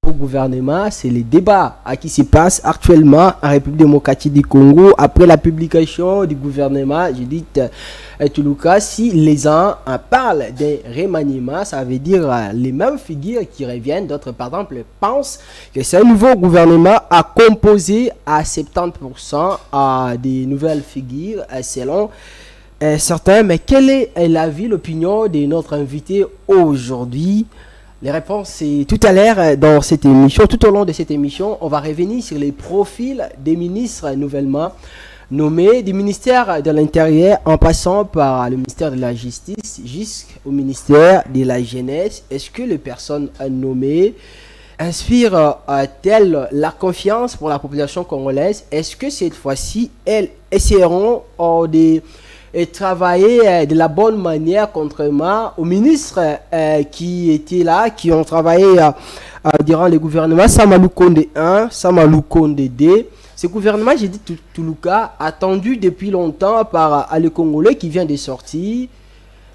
au gouvernement, c'est les débats qui se passent actuellement en République démocratique du Congo après la publication du gouvernement, je dis Toulouka, si les gens parlent des remaniements, ça veut dire les mêmes figures qui reviennent. D'autres, par exemple, pensent que c'est un nouveau gouvernement à composer à 70% des nouvelles figures selon certains. Mais quelle est l'avis, l'opinion de notre invité aujourd'hui? Les réponses, c'est tout à l'heure dans cette émission. Tout au long de cette émission, on va revenir sur les profils des ministres nouvellement nommés, du ministère de l'Intérieur en passant par le ministère de la Justice jusqu'au ministère de la Jeunesse. Est-ce que les personnes nommées inspirent-elles la confiance pour la population congolaise? Est-ce que cette fois-ci, elles essaieront et travailler de la bonne manière, contrairement aux ministres qui étaient là, qui ont travaillé durant le gouvernement Samalou Konde 1, Samalou Konde 2. Ce gouvernement, j'ai dit Toulouka, attendu depuis longtemps par le Congolais qui vient de sortir.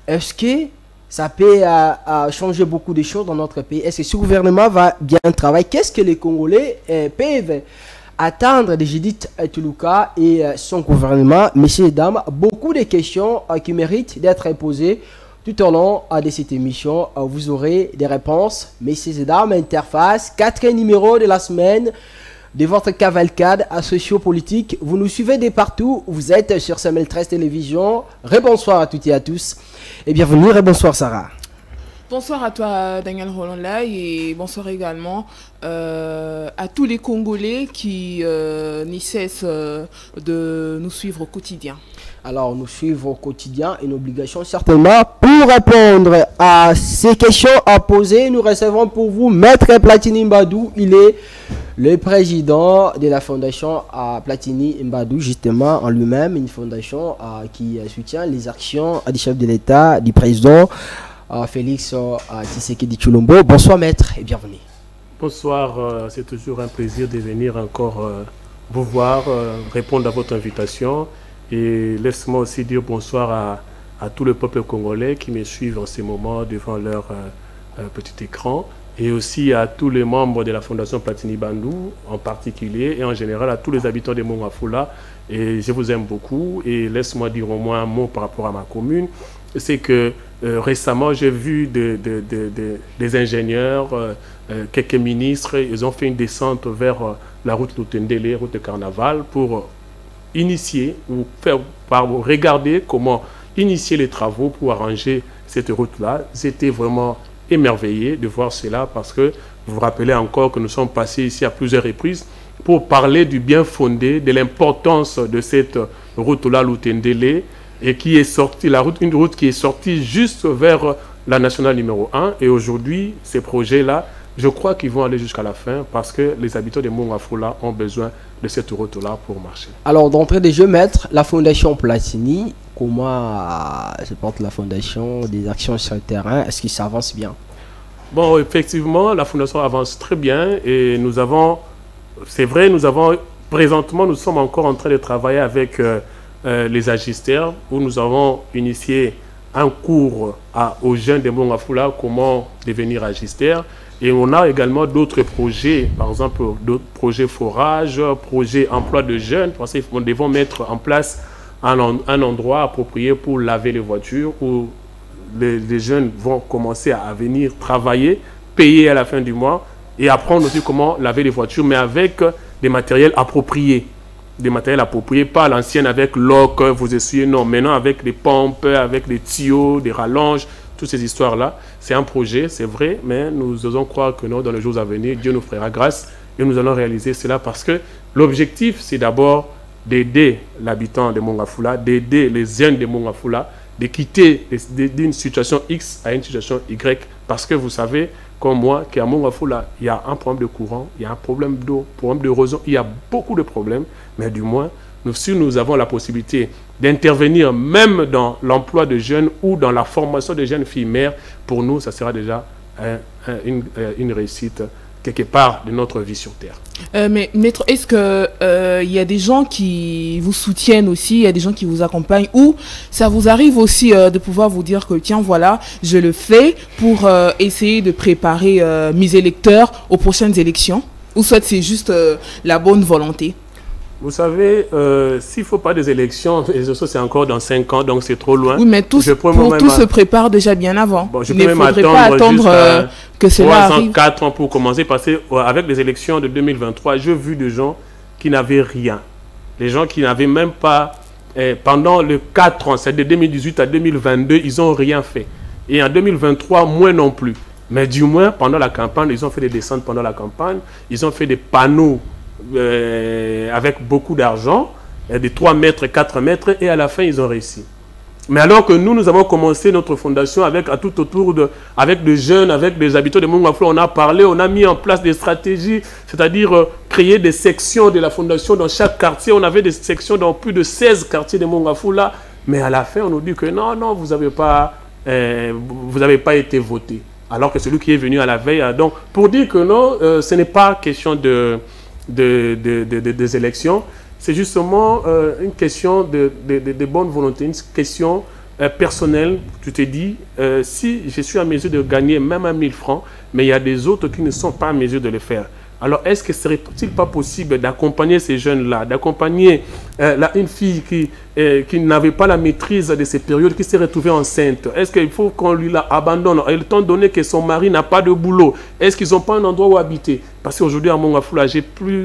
Est-ce que ça peut changer beaucoup de choses dans notre pays? Est-ce que ce gouvernement va bien travailler? Qu'est-ce que les Congolais peuvent attendre de Judith Toulouka et son gouvernement? Messieurs et dames, beaucoup de questions qui méritent d'être posées tout au long de cette émission. Vous aurez des réponses. Messieurs et dames, Interface, 4e numéro de la semaine de votre cavalcade socio-politique. Vous nous suivez de partout. Vous êtes sur Semel 13 Télévision. Rebonsoir à toutes et à tous. Et bienvenue. Rebonsoir Sarah. Bonsoir à toi Daniel Roland-Lai et bonsoir également à tous les Congolais qui n'y cessent de nous suivre au quotidien. Alors, nous suivre au quotidien, une obligation certainement. Pour répondre à ces questions à poser, nous recevons pour vous Maître Platini Mbadou. Il est le président de la fondation Platini Mbadou, justement en lui-même, une fondation qui soutient les actions du chef de l'État, du président Félix Tshisekedi Tshilombo. Bonsoir maître et bienvenue. Bonsoir, c'est toujours un plaisir de venir encore vous voir, répondre à votre invitation. Et laisse-moi aussi dire bonsoir à tout le peuple congolais qui me suivent en ce moment devant leur petit écran. Et aussi à tous les membres de la Fondation Platini Bandou en particulier et en général à tous les habitants de Mongafula. Et je vous aime beaucoup et laisse-moi dire au moins un mot par rapport à ma commune. C'est que récemment j'ai vu des ingénieurs, quelques ministres, ils ont fait une descente vers la route Lutendele, route de Carnaval, pour initier ou regarder comment initier les travaux pour arranger cette route-là. J'étais vraiment émerveillé de voir cela parce que vous vous rappelez encore que nous sommes passés ici à plusieurs reprises pour parler du bien fondé, de l'importance de cette route-là, Lutendele, et qui est sortie, une route qui est sortie juste vers la nationale numéro 1. Et aujourd'hui, ces projets-là, je crois qu'ils vont aller jusqu'à la fin parce que les habitants de Mongafula ont besoin de cette route-là pour marcher. Alors, d'entrée de jeu, maître, la Fondation Platini, comment se porte la Fondation des actions sur le terrain? Est-ce que ça avance bien? Bon, effectivement, la Fondation avance très bien et nous avons, c'est vrai, présentement, nous sommes encore en train de travailler avec les agistères où nous avons initié un cours aux jeunes de Mongafula, comment devenir agistère. Et on a également d'autres projets, par exemple d'autres projets forage, projets emploi de jeunes, parce que nous devons mettre en place un endroit approprié pour laver les voitures, où les jeunes vont commencer à venir travailler, payer à la fin du mois et apprendre aussi comment laver les voitures, mais avec des matériels appropriés. Des matériels appropriés, pas l'ancienne avec l'eau que vous essuyez, non, maintenant avec des pompes, avec des tuyaux, des rallonges, toutes ces histoires-là. C'est un projet, c'est vrai, mais nous osons croire que non, dans les jours à venir, Dieu nous fera grâce et nous allons réaliser cela parce que l'objectif, c'est d'abord d'aider l'habitant de Mongafula, d'aider les jeunes de Mongafula, de quitter d'une situation X à une situation Y, parce que vous savez, comme moi, qu'à Mongafula, il y a un problème de courant, il y a un problème d'eau, problème d'érosion, il y a beaucoup de problèmes, mais du moins, si nous avons la possibilité d'intervenir même dans l'emploi de jeunes ou dans la formation de jeunes filles mères, pour nous, ça sera déjà une réussite quelque part de notre vie sur Terre. Mais maître, est-ce que y a des gens qui vous soutiennent aussi, il y a des gens qui vous accompagnent, ou ça vous arrive aussi de pouvoir vous dire que tiens voilà, je le fais pour essayer de préparer mes électeurs aux prochaines élections, ou soit c'est juste la bonne volonté? Vous savez, s'il ne faut pas des élections, c'est encore dans 5 ans, donc c'est trop loin. Oui, mais tout se prépare déjà bien avant. Bon, je Il ne peux même faudrait pas attendre que cela arrive. 4 ans pour commencer, parce qu'avec les élections de 2023, j'ai vu des gens qui n'avaient rien. Les gens qui n'avaient même pas, pendant les 4 ans, c'est de 2018 à 2022, ils n'ont rien fait. Et en 2023, moins non plus. Mais du moins, pendant la campagne, ils ont fait des descentes pendant la campagne, ils ont fait des panneaux avec beaucoup d'argent, de 3 mètres, 4 mètres, et à la fin, ils ont réussi. Mais alors que nous avons commencé notre fondation avec des jeunes, avec des habitants de Mongafou, on a parlé, on a mis en place des stratégies, c'est-à-dire créer des sections de la fondation dans chaque quartier. On avait des sections dans plus de 16 quartiers de Mongafou là, mais à la fin, on nous dit que non, vous n'avez pas été voté. Alors que celui qui est venu à la veille, donc pour dire que non, ce n'est pas question des élections, c'est justement une question de bonne volonté, une question personnelle. Tu te dis, si je suis à mesure de gagner même 1000 francs, mais il y a des autres qui ne sont pas à mesure de le faire. Alors, est-ce que serait-il pas possible d'accompagner ces jeunes-là, d'accompagner une fille qui n'avait pas la maîtrise de ces périodes, qui s'est retrouvée enceinte? Est-ce qu'il faut qu'on lui la abandonne, étant donné que son mari n'a pas de boulot? Est-ce qu'ils n'ont pas un endroit où habiter? Parce qu'aujourd'hui, à Mongafou,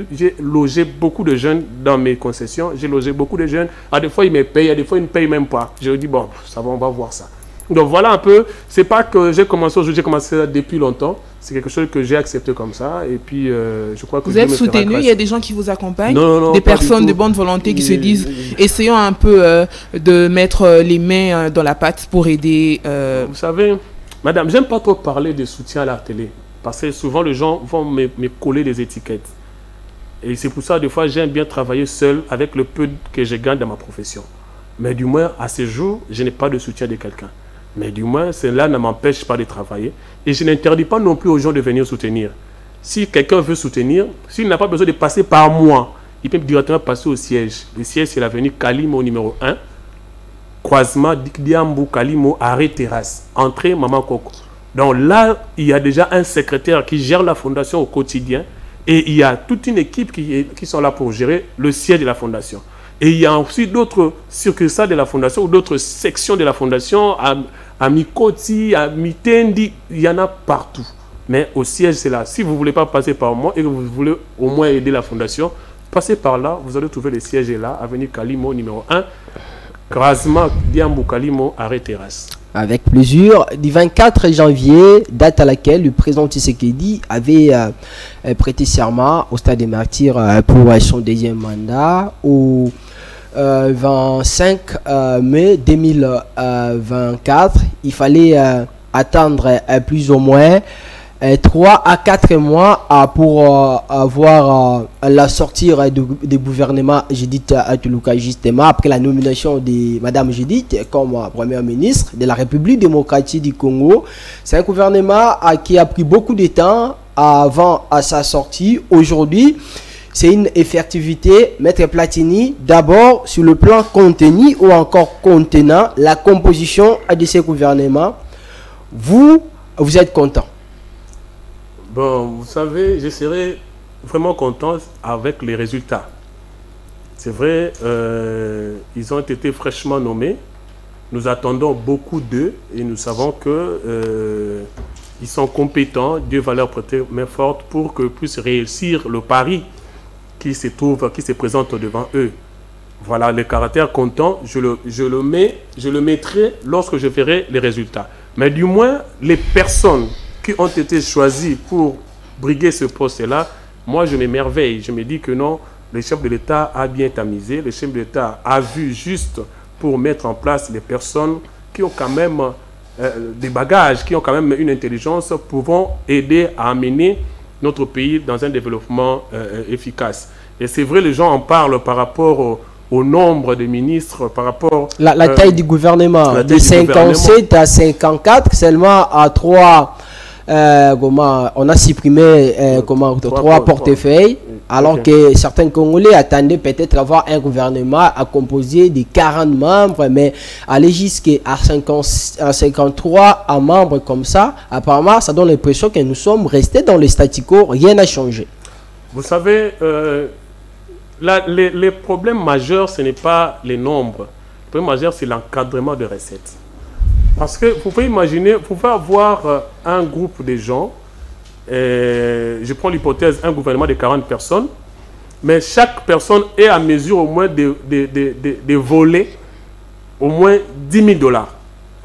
j'ai logé beaucoup de jeunes dans mes concessions. J'ai logé beaucoup de jeunes. Des fois, ils me payent, des fois, ils ne me payent même pas. Je dis, bon, ça va, on va voir ça. Donc voilà un peu, c'est pas que j'ai commencé aujourd'hui, j'ai commencé ça depuis longtemps, c'est quelque chose que j'ai accepté comme ça, et puis je crois que vous êtes soutenu, il y a des gens qui vous accompagnent, non, des personnes de bonne volonté qui se disent, essayons un peu de mettre les mains dans la pâte pour aider. Vous savez, madame, j'aime pas trop parler de soutien à la télé, parce que souvent les gens vont me coller des étiquettes, et c'est pour ça des fois j'aime bien travailler seul avec le peu que je gagne dans ma profession, mais du moins à ce jour, je n'ai pas de soutien de quelqu'un. Mais du moins, cela ne m'empêche pas de travailler. Et je n'interdis pas non plus aux gens de venir soutenir. Si quelqu'un veut soutenir, s'il n'a pas besoin de passer par moi, il peut directement passer au siège. Le siège, c'est l'avenue Kalimo numéro 1, croisement Dikdiambou Kalimo, arrêt terrasse, entrée Maman Coco. Donc là, il y a déjà un secrétaire qui gère la fondation au quotidien. Et il y a toute une équipe qui sont là pour gérer le siège de la fondation. Et il y a aussi d'autres succursales de la fondation ou d'autres sections de la fondation à Mikoti, à Mitendi, il y en a partout. Mais au siège, c'est là. Si vous ne voulez pas passer par moi et que vous voulez au moins aider la fondation, passez par là, vous allez trouver le siège là, avenue Kalimo numéro 1, croisement Diambou Kalimo, arrêt terrasse. Avec plaisir. Du 24 janvier, date à laquelle le président Tshisekedi avait prêté serment au Stade des Martyrs pour son deuxième mandat. Au 25 mai 2024, il fallait attendre plus ou moins 3 à 4 mois pour avoir la sortie du gouvernement Judith Tuluka, justement après la nomination de Madame Judith comme première ministre de la République démocratique du Congo. C'est un gouvernement qui a pris beaucoup de temps avant sa sortie. Aujourd'hui, c'est une effectivité. Maître Platini, d'abord sur le plan contenu ou encore contenant la composition de ce gouvernement, vous êtes content? Bon, vous savez, je serais vraiment content avec les résultats. C'est vrai, ils ont été fraîchement nommés. Nous attendons beaucoup d'eux et nous savons que ils sont compétents. Dieu va leur prêter main forte pour qu'ils puissent réussir le pari qui se présente devant eux. Voilà, le caractère content, je le mettrai lorsque je verrai les résultats. Mais du moins, les personnes qui ont été choisis pour briguer ce poste-là, moi je m'émerveille. Je me dis que non, le chef de l'État a bien tamisé, le chef de l'État a vu juste pour mettre en place des personnes qui ont quand même des bagages, qui ont quand même une intelligence, pouvant aider à amener notre pays dans un développement efficace. Et c'est vrai, les gens en parlent par rapport au nombre de ministres, par rapport... La taille du gouvernement, de 57 à 54, seulement à 3 on a supprimé trois portefeuilles, alors que certains Congolais attendaient peut-être avoir un gouvernement à composer de 40 membres, mais aller jusqu'à 53 membres comme ça, apparemment, ça donne l'impression que nous sommes restés dans le statu quo, rien n'a changé. Vous savez, les problèmes majeurs, ce n'est pas les nombres. Le problème majeur, c'est l'encadrement de recettes. Parce que vous pouvez imaginer, vous pouvez avoir un groupe de gens, je prends l'hypothèse, un gouvernement de 40 personnes, mais chaque personne est à mesure au moins de voler au moins 10 000 $.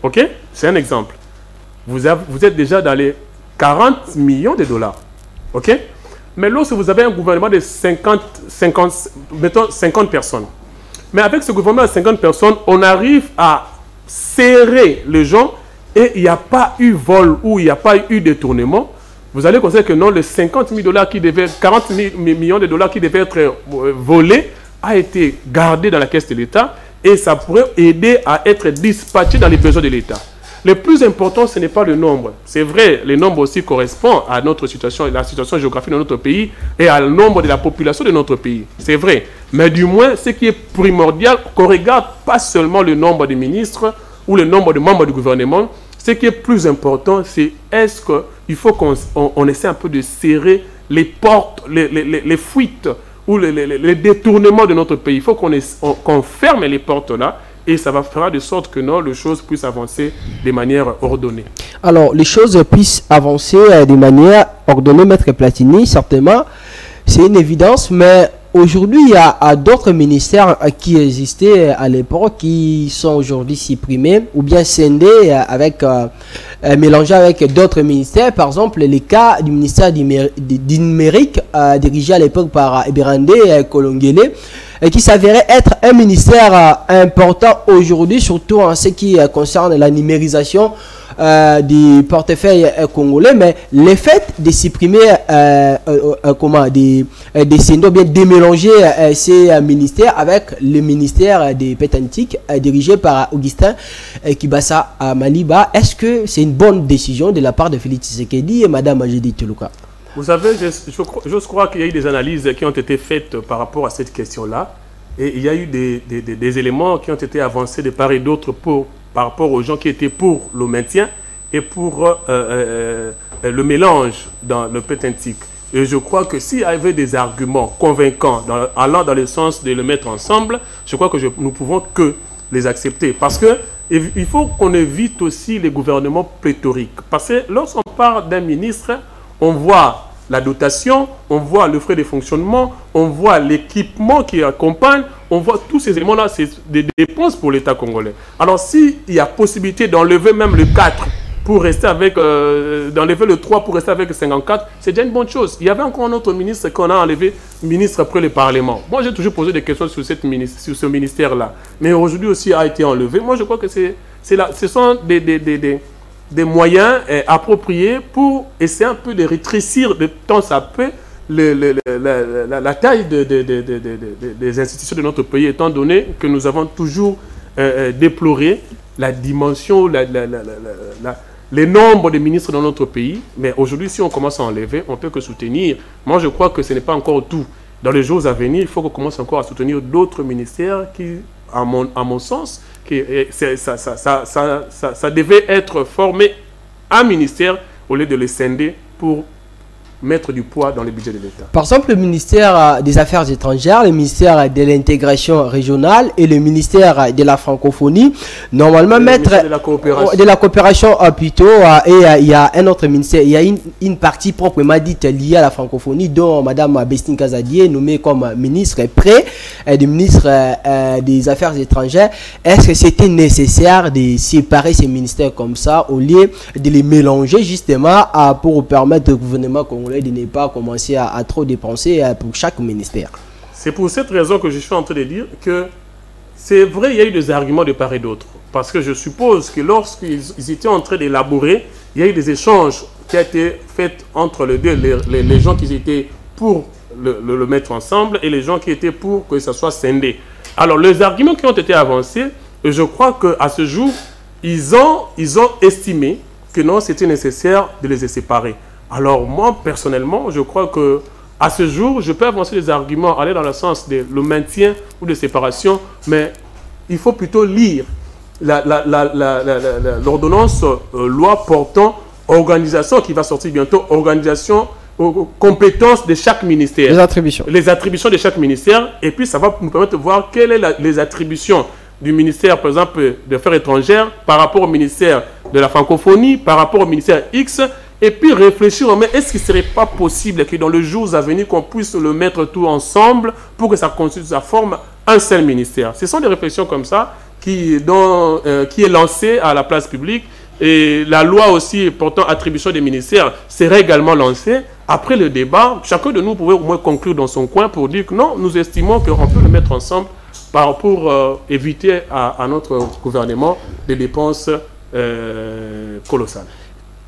OK? C'est un exemple. Vous êtes déjà dans les 40 millions de dollars. OK? Mais lorsque vous avez un gouvernement de 50 personnes, mais avec ce gouvernement de 50 personnes, on arrive à serrer les gens et il n'y a pas eu vol ou il n'y a pas eu détournement, vous allez considérer que non, les 50 000 $, 40 millions de dollars qui devaient être volés a été gardé dans la caisse de l'État et ça pourrait aider à être dispatché dans les besoins de l'État. Le plus important, ce n'est pas le nombre. C'est vrai, le nombre aussi correspond à notre situation, la situation géographique de notre pays et à le nombre de la population de notre pays. C'est vrai. Mais du moins, ce qui est primordial, qu'on ne regarde pas seulement le nombre de ministres ou le nombre de membres du gouvernement. Ce qui est plus important, c'est est-ce qu'il faut qu'on essaie un peu de serrer les portes, les fuites ou les détournements de notre pays. Il faut qu'on ferme les portes là. Et ça va faire de sorte que non, les choses puissent avancer de manière ordonnée. Alors, les choses puissent avancer de manière ordonnée, Maître Platini, certainement, c'est une évidence, mais aujourd'hui, il y a d'autres ministères qui existaient à l'époque, qui sont aujourd'hui supprimés, ou bien scindés, mélangés avec d'autres ministères. Par exemple, le cas du ministère du numérique, dirigé à l'époque par Ebirande Kolongele, qui s'avérait être un ministère important aujourd'hui, surtout en ce qui concerne la numérisation du portefeuille congolais. Mais le fait de supprimer, de scinder, bien démélanger ces ministères avec le ministère des Pétantiques, dirigé par Augustin Kibasa Maliba, est-ce que c'est une bonne décision de la part de Félix Tshisekedi et Mme Ajedi Tuluka? Vous savez, je crois qu'il y a eu des analyses qui ont été faites par rapport à cette question-là. Et il y a eu des éléments qui ont été avancés de part et d'autre par rapport aux gens qui étaient pour le maintien et pour le mélange dans le pétantique. Et je crois que s'il y avait des arguments convaincants allant dans le sens de le mettre ensemble, je crois que nous pouvons que les accepter. Parce qu'il faut qu'on évite aussi les gouvernements pléthoriques. Parce que lorsqu'on parle d'un ministre, on voit la dotation, on voit le frais de fonctionnement, on voit l'équipement qui accompagne, on voit tous ces éléments-là, c'est des dépenses pour l'État congolais. Alors s'il y a possibilité d'enlever même le 4 pour rester avec, d'enlever le 3 pour rester avec 54, c'est déjà une bonne chose. Il y avait encore un autre ministre qu'on a enlevé, ministre après le Parlement. Moi j'ai toujours posé des questions sur ce ministère-là, mais aujourd'hui aussi a été enlevé. Moi je crois que ce sont des moyens appropriés pour essayer un peu de rétrécir de temps à peu la taille des institutions de notre pays, étant donné que nous avons toujours déploré la dimension, les nombres de ministres dans notre pays. Mais aujourd'hui, si on commence à enlever, on ne peut que soutenir. Moi, je crois que ce n'est pas encore tout. Dans les jours à venir, il faut qu'on commence encore à soutenir d'autres ministères qui, à mon sens, ça devait être formé un ministère au lieu de le scinder pour mettre du poids dans le budget de l'État. Par exemple, le ministère des Affaires étrangères, le ministère de l'intégration régionale et le ministère de la francophonie, normalement mettre de la coopération plutôt, et il y a un autre ministère, il y a une partie proprement dite liée à la francophonie dont Mme Bestine Kazadié nommée comme ministre près du ministre des Affaires étrangères. Est-ce que c'était nécessaire de séparer ces ministères comme ça au lieu de les mélanger justement pour permettre au gouvernement congolais de ne pas commencer à trop dépenser pour chaque ministère? C'est pour cette raison que je suis en train de dire que c'est vrai, il y a eu des arguments de part et d'autre. Parce que je suppose que lorsqu'ils étaient en train d'élaborer, il y a eu des échanges qui ont été faits entre les deux, les gens qui étaient pour le mettre ensemble et les gens qui étaient pour que ça soit scindé. Alors, les arguments qui ont été avancés, je crois qu'à ce jour, ils ont estimé que non, c'était nécessaire de les séparer. Alors moi, personnellement, je crois que à ce jour, je peux avancer des arguments, aller dans le sens de le maintien ou de séparation, mais il faut plutôt lire l'ordonnance loi portant organisation qui va sortir bientôt, organisation aux compétences de chaque ministère. Les attributions. Les attributions de chaque ministère, et puis ça va nous permettre de voir quelles sont les attributions du ministère, par exemple, des Affaires étrangères, par rapport au ministère de la francophonie, par rapport au ministère X, et puis réfléchir, mais est-ce qu'il ne serait pas possible que dans les jours à venir, qu'on puisse le mettre tout ensemble pour que ça constitue, ça forme un seul ministère. Ce sont des réflexions comme ça qui est lancée à la place publique, et la loi aussi portant attribution des ministères serait également lancée. Après le débat, chacun de nous pouvait au moins conclure dans son coin pour dire que non, nous estimons qu'on peut le mettre ensemble pour éviter à notre gouvernement des dépenses colossales.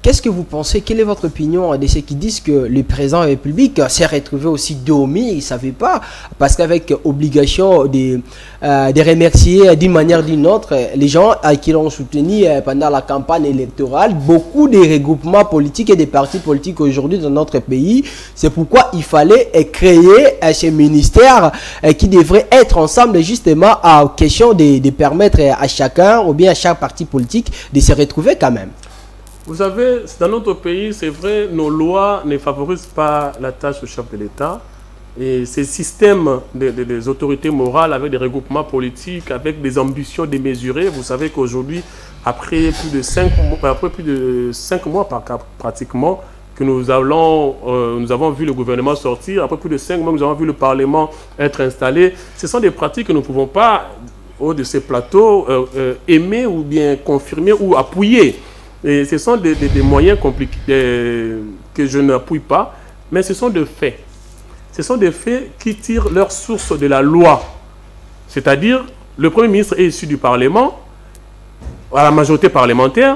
Qu'est-ce que vous pensez? Quelle est votre opinion de ceux qui disent que le président de la République s'est retrouvé aussi dormi, il ne savait pas, parce qu'avec obligation de remercier d'une manière ou d'une autre les gens qui l'ont soutenu pendant la campagne électorale, beaucoup de regroupements politiques et des partis politiques aujourd'hui dans notre pays. C'est pourquoi il fallait créer ce ministère qui devrait être ensemble justement à question de permettre à chacun ou bien à chaque parti politique de se retrouver quand même. Vous savez, dans notre pays, c'est vrai, nos lois ne favorisent pas la tâche du chef de l'État. Et ces systèmes des autorités morales avec des regroupements politiques, avec des ambitions démesurées, vous savez qu'aujourd'hui, après plus de 5 mois pratiquement, que nous avons vu le gouvernement sortir, après plus de 5 mois, nous avons vu le Parlement être installé. Ce sont des pratiques que nous ne pouvons pas, au de ces plateaux, aimer ou bien confirmer ou appuyer. Et ce sont des moyens compliqués que je n'appuie pas, mais ce sont des faits. Ce sont des faits qui tirent leur source de la loi. C'est-à-dire, le Premier ministre est issu du Parlement, à la majorité parlementaire,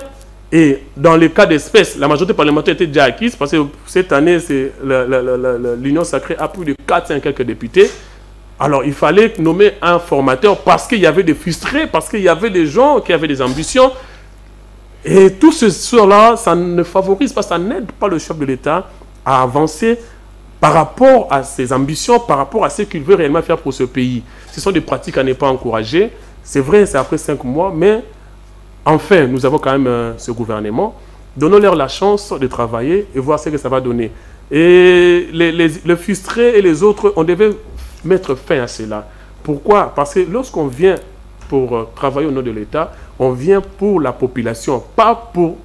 et dans le cas d'espèce, la majorité parlementaire était déjà acquise, parce que cette année, l'Union sacrée a plus de 400 quelques députés. Alors, il fallait nommer un formateur parce qu'il y avait des frustrés, parce qu'il y avait des gens qui avaient des ambitions. Et tout cela, ça ne favorise pas, ça n'aide pas le chef de l'État à avancer par rapport à ses ambitions, par rapport à ce qu'il veut réellement faire pour ce pays. Ce sont des pratiques à ne pas encourager. C'est vrai, c'est après 5 mois, mais enfin, nous avons quand même ce gouvernement. Donnons-leur la chance de travailler et voir ce que ça va donner. Et les frustrés et les autres, on devait mettre fin à cela. Pourquoi? Parce que lorsqu'on vient pour travailler au nom de l'État, on vient pour la population, pas pour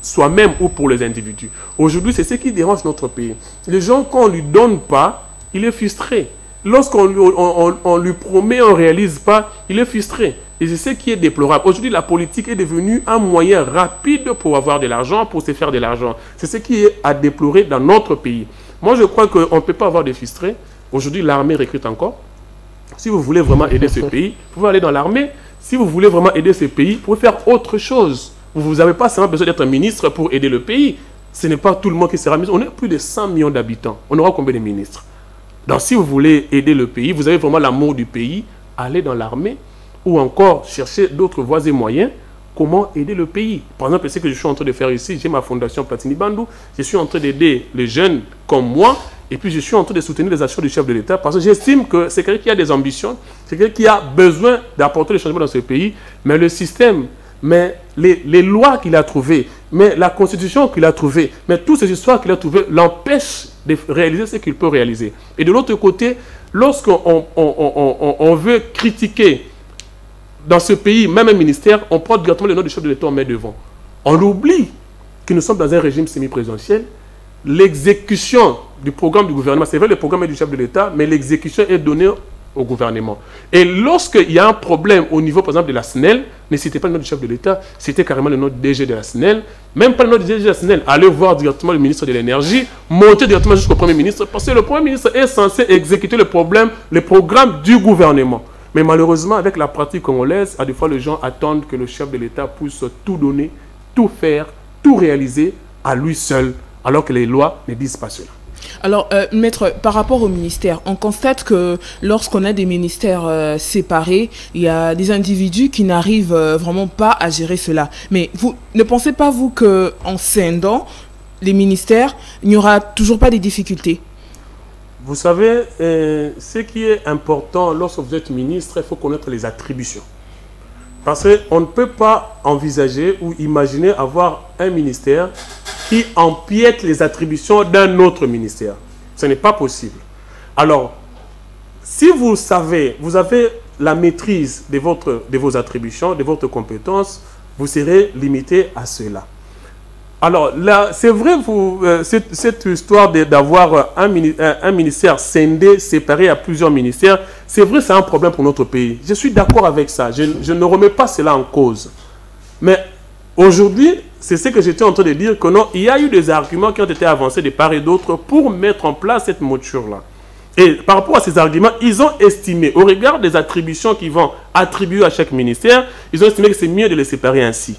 soi-même ou pour les individus. Aujourd'hui, c'est ce qui dérange notre pays. Les gens, quand on ne lui donne pas, il est frustré. Lorsqu'on lui promet, on ne réalise pas, il est frustré. Et c'est ce qui est déplorable. Aujourd'hui, la politique est devenue un moyen rapide pour avoir de l'argent, pour se faire de l'argent. C'est ce qui est à déplorer dans notre pays. Moi, je crois qu'on ne peut pas avoir de frustrés. Aujourd'hui, l'armée recrute encore. Si vous voulez vraiment aider ce pays, vous pouvez aller dans l'armée. Si vous voulez vraiment aider ce pays, vous pouvez faire autre chose. Vous n'avez pas seulement besoin d'être un ministre pour aider le pays. Ce n'est pas tout le monde qui sera ministre. On est plus de 100 millions d'habitants. On aura combien de ministres? Donc si vous voulez aider le pays, vous avez vraiment l'amour du pays, allez dans l'armée ou encore chercher d'autres voies et moyens. Comment aider le pays? Par exemple, ce que je suis en train de faire ici, j'ai ma fondation Platini Bandou. Je suis en train d'aider les jeunes comme moi. Et puis, je suis en train de soutenir les actions du chef de l'État parce que j'estime que c'est quelqu'un qui a des ambitions, c'est quelqu'un qui a besoin d'apporter des changements dans ce pays. Mais le système, mais les lois qu'il a trouvées, mais la constitution qu'il a trouvée, mais toutes ces histoires qu'il a trouvées l'empêchent de réaliser ce qu'il peut réaliser. Et de l'autre côté, lorsqu'on veut critiquer dans ce pays, même un ministère, on prend directement le nom du chef de l'État, on met devant. On oublie que nous sommes dans un régime semi-présidentiel. L'exécution du programme du gouvernement, c'est vrai, le programme est du chef de l'État, mais l'exécution est donnée au gouvernement. Et lorsqu'il y a un problème au niveau, par exemple, de la SNEL, ne citez pas le nom du chef de l'État, c'était carrément le nom du DG de la SNEL, même pas le nom du DG de la SNEL, allez voir directement le ministre de l'Énergie, montez directement jusqu'au Premier ministre, parce que le Premier ministre est censé exécuter le programme du gouvernement. Mais malheureusement, avec la pratique congolaise, à des fois, les gens attendent que le chef de l'État puisse tout donner, tout faire, tout réaliser à lui seul, alors que les lois ne disent pas cela. Alors, maître, par rapport au ministère, on constate que lorsqu'on a des ministères séparés, il y a des individus qui n'arrivent vraiment pas à gérer cela. Mais vous ne pensez pas, vous, qu'en scindant les ministères, il n'y aura toujours pas de difficultés? Vous savez, ce qui est important lorsque vous êtes ministre, il faut connaître les attributions. Parce qu'on ne peut pas envisager ou imaginer avoir un ministère qui empiète les attributions d'un autre ministère. Ce n'est pas possible. Alors, si vous savez, vous avez la maîtrise de vos attributions, de votre compétence, vous serez limité à cela. Alors, là, c'est vrai, cette histoire d'avoir un ministère scindé, séparé à plusieurs ministères, c'est vrai, c'est un problème pour notre pays. Je suis d'accord avec ça. Je ne remets pas cela en cause. Mais aujourd'hui, c'est ce que j'étais en train de dire, que non, il y a eu des arguments qui ont été avancés de part et d'autre pour mettre en place cette mouture-là. Et par rapport à ces arguments, ils ont estimé, au regard des attributions qu'ils vont attribuer à chaque ministère, ils ont estimé que c'est mieux de les séparer ainsi.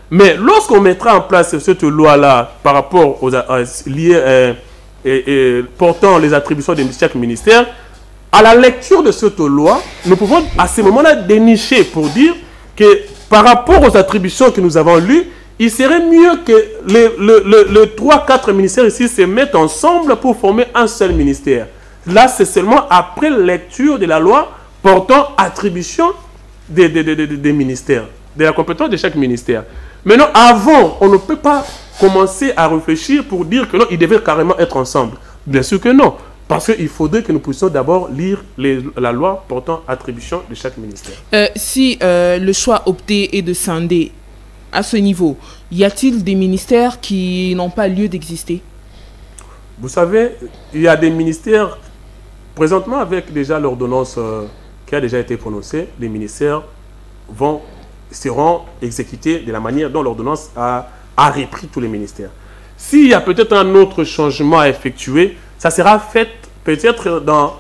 Mais lorsqu'on mettra en place cette loi-là par rapport aux portant les attributions de chaque ministère, à la lecture de cette loi, nous pouvons à ce moment-là dénicher pour dire que par rapport aux attributions que nous avons lues, il serait mieux que les 3-4 ministères ici se mettent ensemble pour former un seul ministère. Là, c'est seulement après lecture de la loi portant attribution des ministères, de la compétence de chaque ministère. Maintenant, avant, on ne peut pas commencer à réfléchir pour dire que non, ils devaient carrément être ensemble. Bien sûr que non. Parce qu'il faudrait que nous puissions d'abord lire la loi portant attribution de chaque ministère. Si le choix opté est de scinder à ce niveau, y a-t-il des ministères qui n'ont pas lieu d'exister? Vous savez, il y a des ministères, présentement avec déjà l'ordonnance qui a déjà été prononcée, les ministères seront exécutés de la manière dont l'ordonnance a repris tous les ministères. S'il y a peut-être un autre changement à effectuer, ça sera fait peut-être dans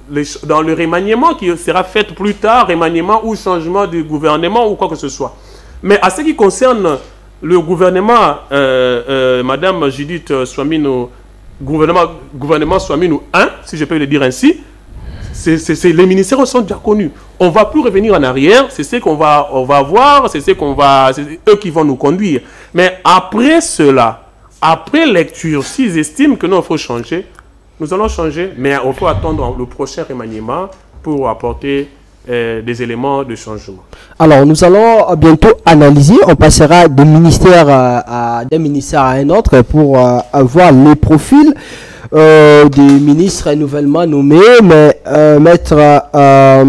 le remaniement qui sera fait plus tard, remaniement ou changement du gouvernement ou quoi que ce soit. Mais à ce qui concerne le gouvernement, Madame Judith Swamino, gouvernement Swamino 1, si je peux le dire ainsi, les ministères sont déjà connus. On ne va plus revenir en arrière, c'est ce qu'on va voir, c'est eux qui vont nous conduire. Mais après cela, après lecture, s'ils estiment que non, il faut changer, nous allons changer, mais il faut attendre le prochain remaniement pour apporter des éléments de changement. Alors, nous allons bientôt analyser, on passera d'un ministère à un autre pour avoir les profils des ministres nouvellement nommés, mais maître, à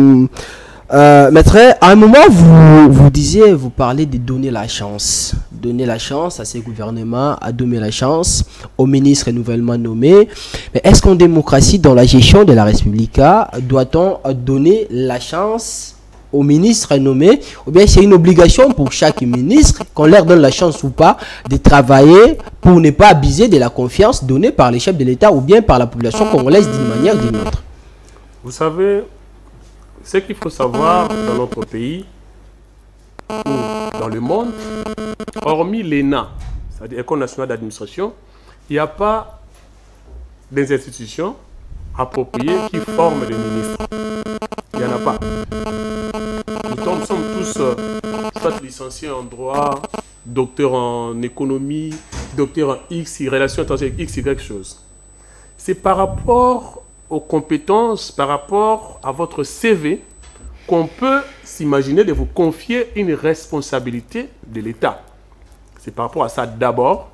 un moment, vous parlez de donner la chance à ces gouvernements, à donner la chance aux ministres nouvellement nommés. Mais est-ce qu'en démocratie, dans la gestion de la République, doit-on donner la chance aux ministres nommés, ou bien c'est une obligation pour chaque ministre, qu'on leur donne la chance ou pas, de travailler pour ne pas abuser de la confiance donnée par les chefs de l'État ou bien par la population congolaise d'une manière ou d'une autre? Vous savez, ce qu'il faut savoir dans notre pays, ou dans le monde, hormis l'ENA, c'est-à-dire l'École nationale d'administration, il n'y a pas des institutions appropriées qui forment les ministres. Il n'y en a pas. Nous sommes tous soit licenciés en droit, docteurs en économie, docteurs en X, relations internationales, X, Y chose. C'est par rapport aux compétences, par rapport à votre CV, qu'on peut s'imaginer de vous confier une responsabilité de l'État. C'est par rapport à ça d'abord.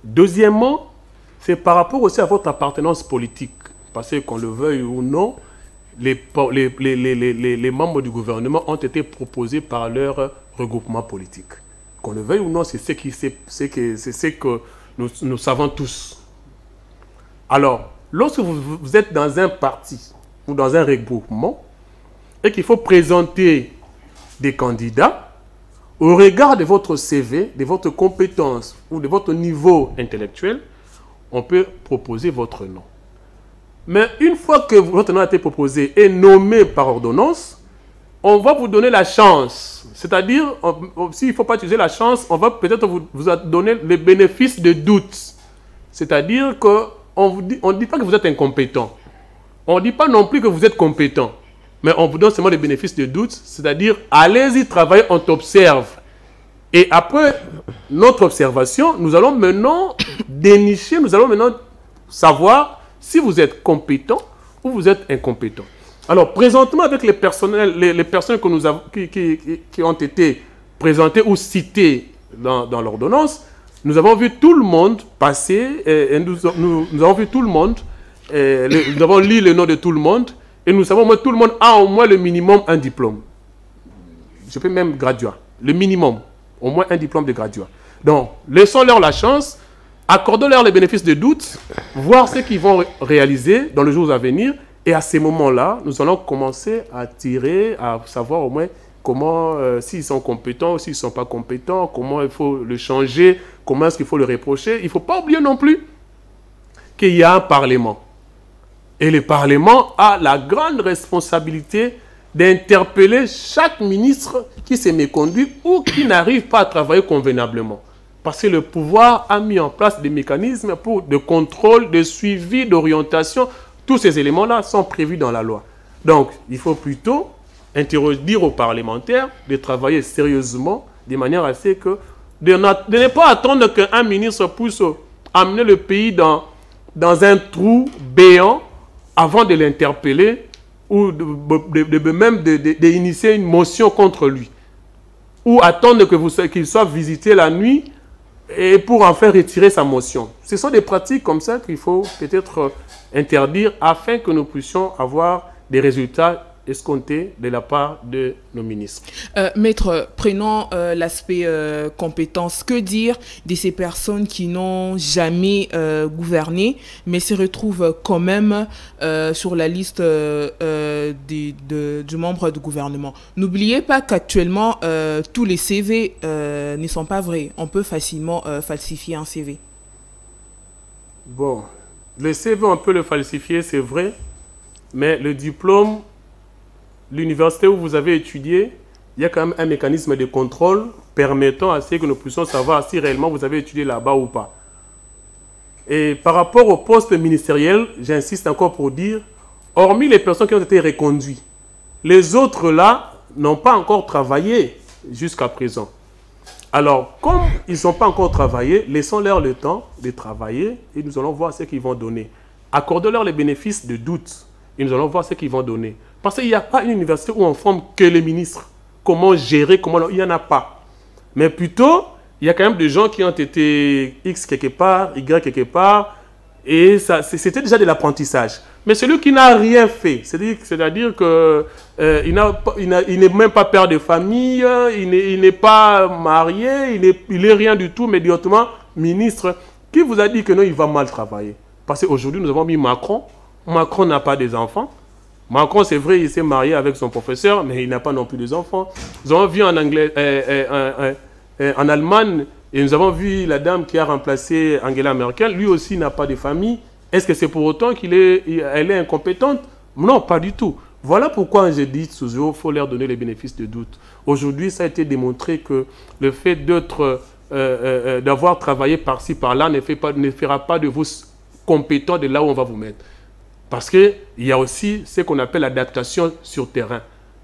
Deuxièmement, c'est par rapport aussi à votre appartenance politique. Parce que qu'on le veuille ou non, les membres du gouvernement ont été proposés par leur regroupement politique. Qu'on le veuille ou non, c'est ce que nous savons tous. Alors, lorsque vous êtes dans un parti ou dans un regroupement et qu'il faut présenter des candidats, au regard de votre CV, de votre compétence ou de votre niveau intellectuel, on peut proposer votre nom. Mais une fois que votre nom a été proposé et nommé par ordonnance, on va vous donner la chance. C'est-à-dire, s'il ne faut pas utiliser la chance, on va peut-être vous donner le bénéfice de doute. C'est-à-dire que on ne dit pas que vous êtes incompétent. On ne dit pas non plus que vous êtes compétent. Mais on vous donne seulement les bénéfices de doute, c'est-à-dire, allez-y travailler, on t'observe. Et après notre observation, nous allons maintenant dénicher, nous allons maintenant savoir si vous êtes compétent ou vous êtes incompétent. Alors, présentement, avec les personnes que nous avons, qui ont été présentées ou citées dans l'ordonnance, nous avons vu tout le monde passer, et nous avons vu tout le monde, nous avons lu le nom de tout le monde, et nous savons que tout le monde a au moins le minimum un diplôme. Je peux même graduat, le minimum, au moins un diplôme de graduat. Donc, laissons-leur la chance, accordons-leur les bénéfices de doute, voir ce qu'ils vont réaliser dans les jours à venir, et à ces moments-là, nous allons commencer à tirer, à savoir au moins comment, s'ils sont compétents ou s'ils ne sont pas compétents, comment il faut le changer, comment est-ce qu'il faut le reprocher. Il ne faut pas oublier non plus qu'il y a un Parlement. Et le Parlement a la grande responsabilité d'interpeller chaque ministre qui s'est méconduit ou qui n'arrive pas à travailler convenablement. Parce que le pouvoir a mis en place des mécanismes de contrôle, de suivi, d'orientation. Tous ces éléments-là sont prévus dans la loi. Donc, il faut plutôt dire aux parlementaires de travailler sérieusement, de manière à ce que de ne pas attendre qu'un ministre puisse amener le pays dans un trou béant avant de l'interpeller ou même d'initier une motion contre lui. Ou attendre qu'il soit visité la nuit et pour en faire retirer sa motion. Ce sont des pratiques comme ça qu'il faut peut-être interdire afin que nous puissions avoir des résultats escomptés de la part de nos ministres. Maître, prenons l'aspect compétence. Que dire de ces personnes qui n'ont jamais gouverné, mais se retrouvent quand même sur la liste du membre du gouvernement? N'oubliez pas qu'actuellement, tous les CV ne sont pas vrais. On peut facilement falsifier un CV. Bon, le CV, on peut le falsifier, c'est vrai, mais le diplôme, l'université où vous avez étudié, il y a quand même un mécanisme de contrôle permettant à ce que nous puissions savoir si réellement vous avez étudié là-bas ou pas. Et par rapport au poste ministériel, j'insiste encore pour dire, hormis les personnes qui ont été reconduites, les autres là n'ont pas encore travaillé jusqu'à présent. Alors, comme ils n'ont pas encore travaillé, laissons-leur le temps de travailler et nous allons voir ce qu'ils vont donner. Accordons-leur les bénéfices de doute et nous allons voir ce qu'ils vont donner. Parce qu'il n'y a pas une université où on forme que les ministres. Comment gérer, comment... Il n'y en a pas. Mais plutôt, il y a quand même des gens qui ont été X quelque part, Y quelque part, et c'était déjà de l'apprentissage. Mais celui qui n'a rien fait, c'est-à-dire qu'il n'est même pas père de famille, il n'est pas marié, il n'est rien du tout, mais directement ministre, qui vous a dit que non, il va mal travailler? Parce qu'aujourd'hui, nous avons mis Macron. Macron n'a pas des enfants. Macron, c'est vrai, il s'est marié avec son professeur, mais il n'a pas non plus des enfants. Nous avons vu en Allemagne, et nous avons vu la dame qui a remplacé Angela Merkel, lui aussi n'a pas de famille. Est-ce que c'est pour autant qu'elle est incompétente? Non, pas du tout. Voilà pourquoi je dis toujours qu'il faut leur donner les bénéfices de doute. Aujourd'hui, ça a été démontré que le fait d'avoir travaillé par-ci, par-là ne fera pas de vous compétent de là où on va vous mettre. Parce qu'il y a aussi ce qu'on appelle l'adaptation sur terrain.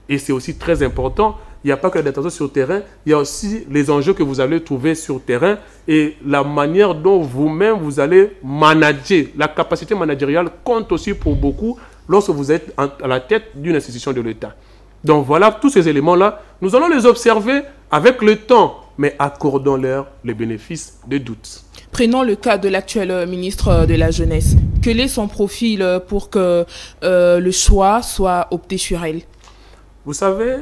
Et c'est aussi très important. Il n'y a pas que l'adaptation sur terrain, il y a aussi les enjeux que vous allez trouver sur terrain et la manière dont vous-même vous allez manager. La capacité managériale compte aussi pour beaucoup lorsque vous êtes à la tête d'une institution de l'État. Donc voilà, tous ces éléments-là, nous allons les observer avec le temps, mais accordons-leur les bénéfices de doute. Prenons le cas de l'actuel ministre de la Jeunesse. Quel est son profil pour que le choix soit opté sur elle? Vous savez,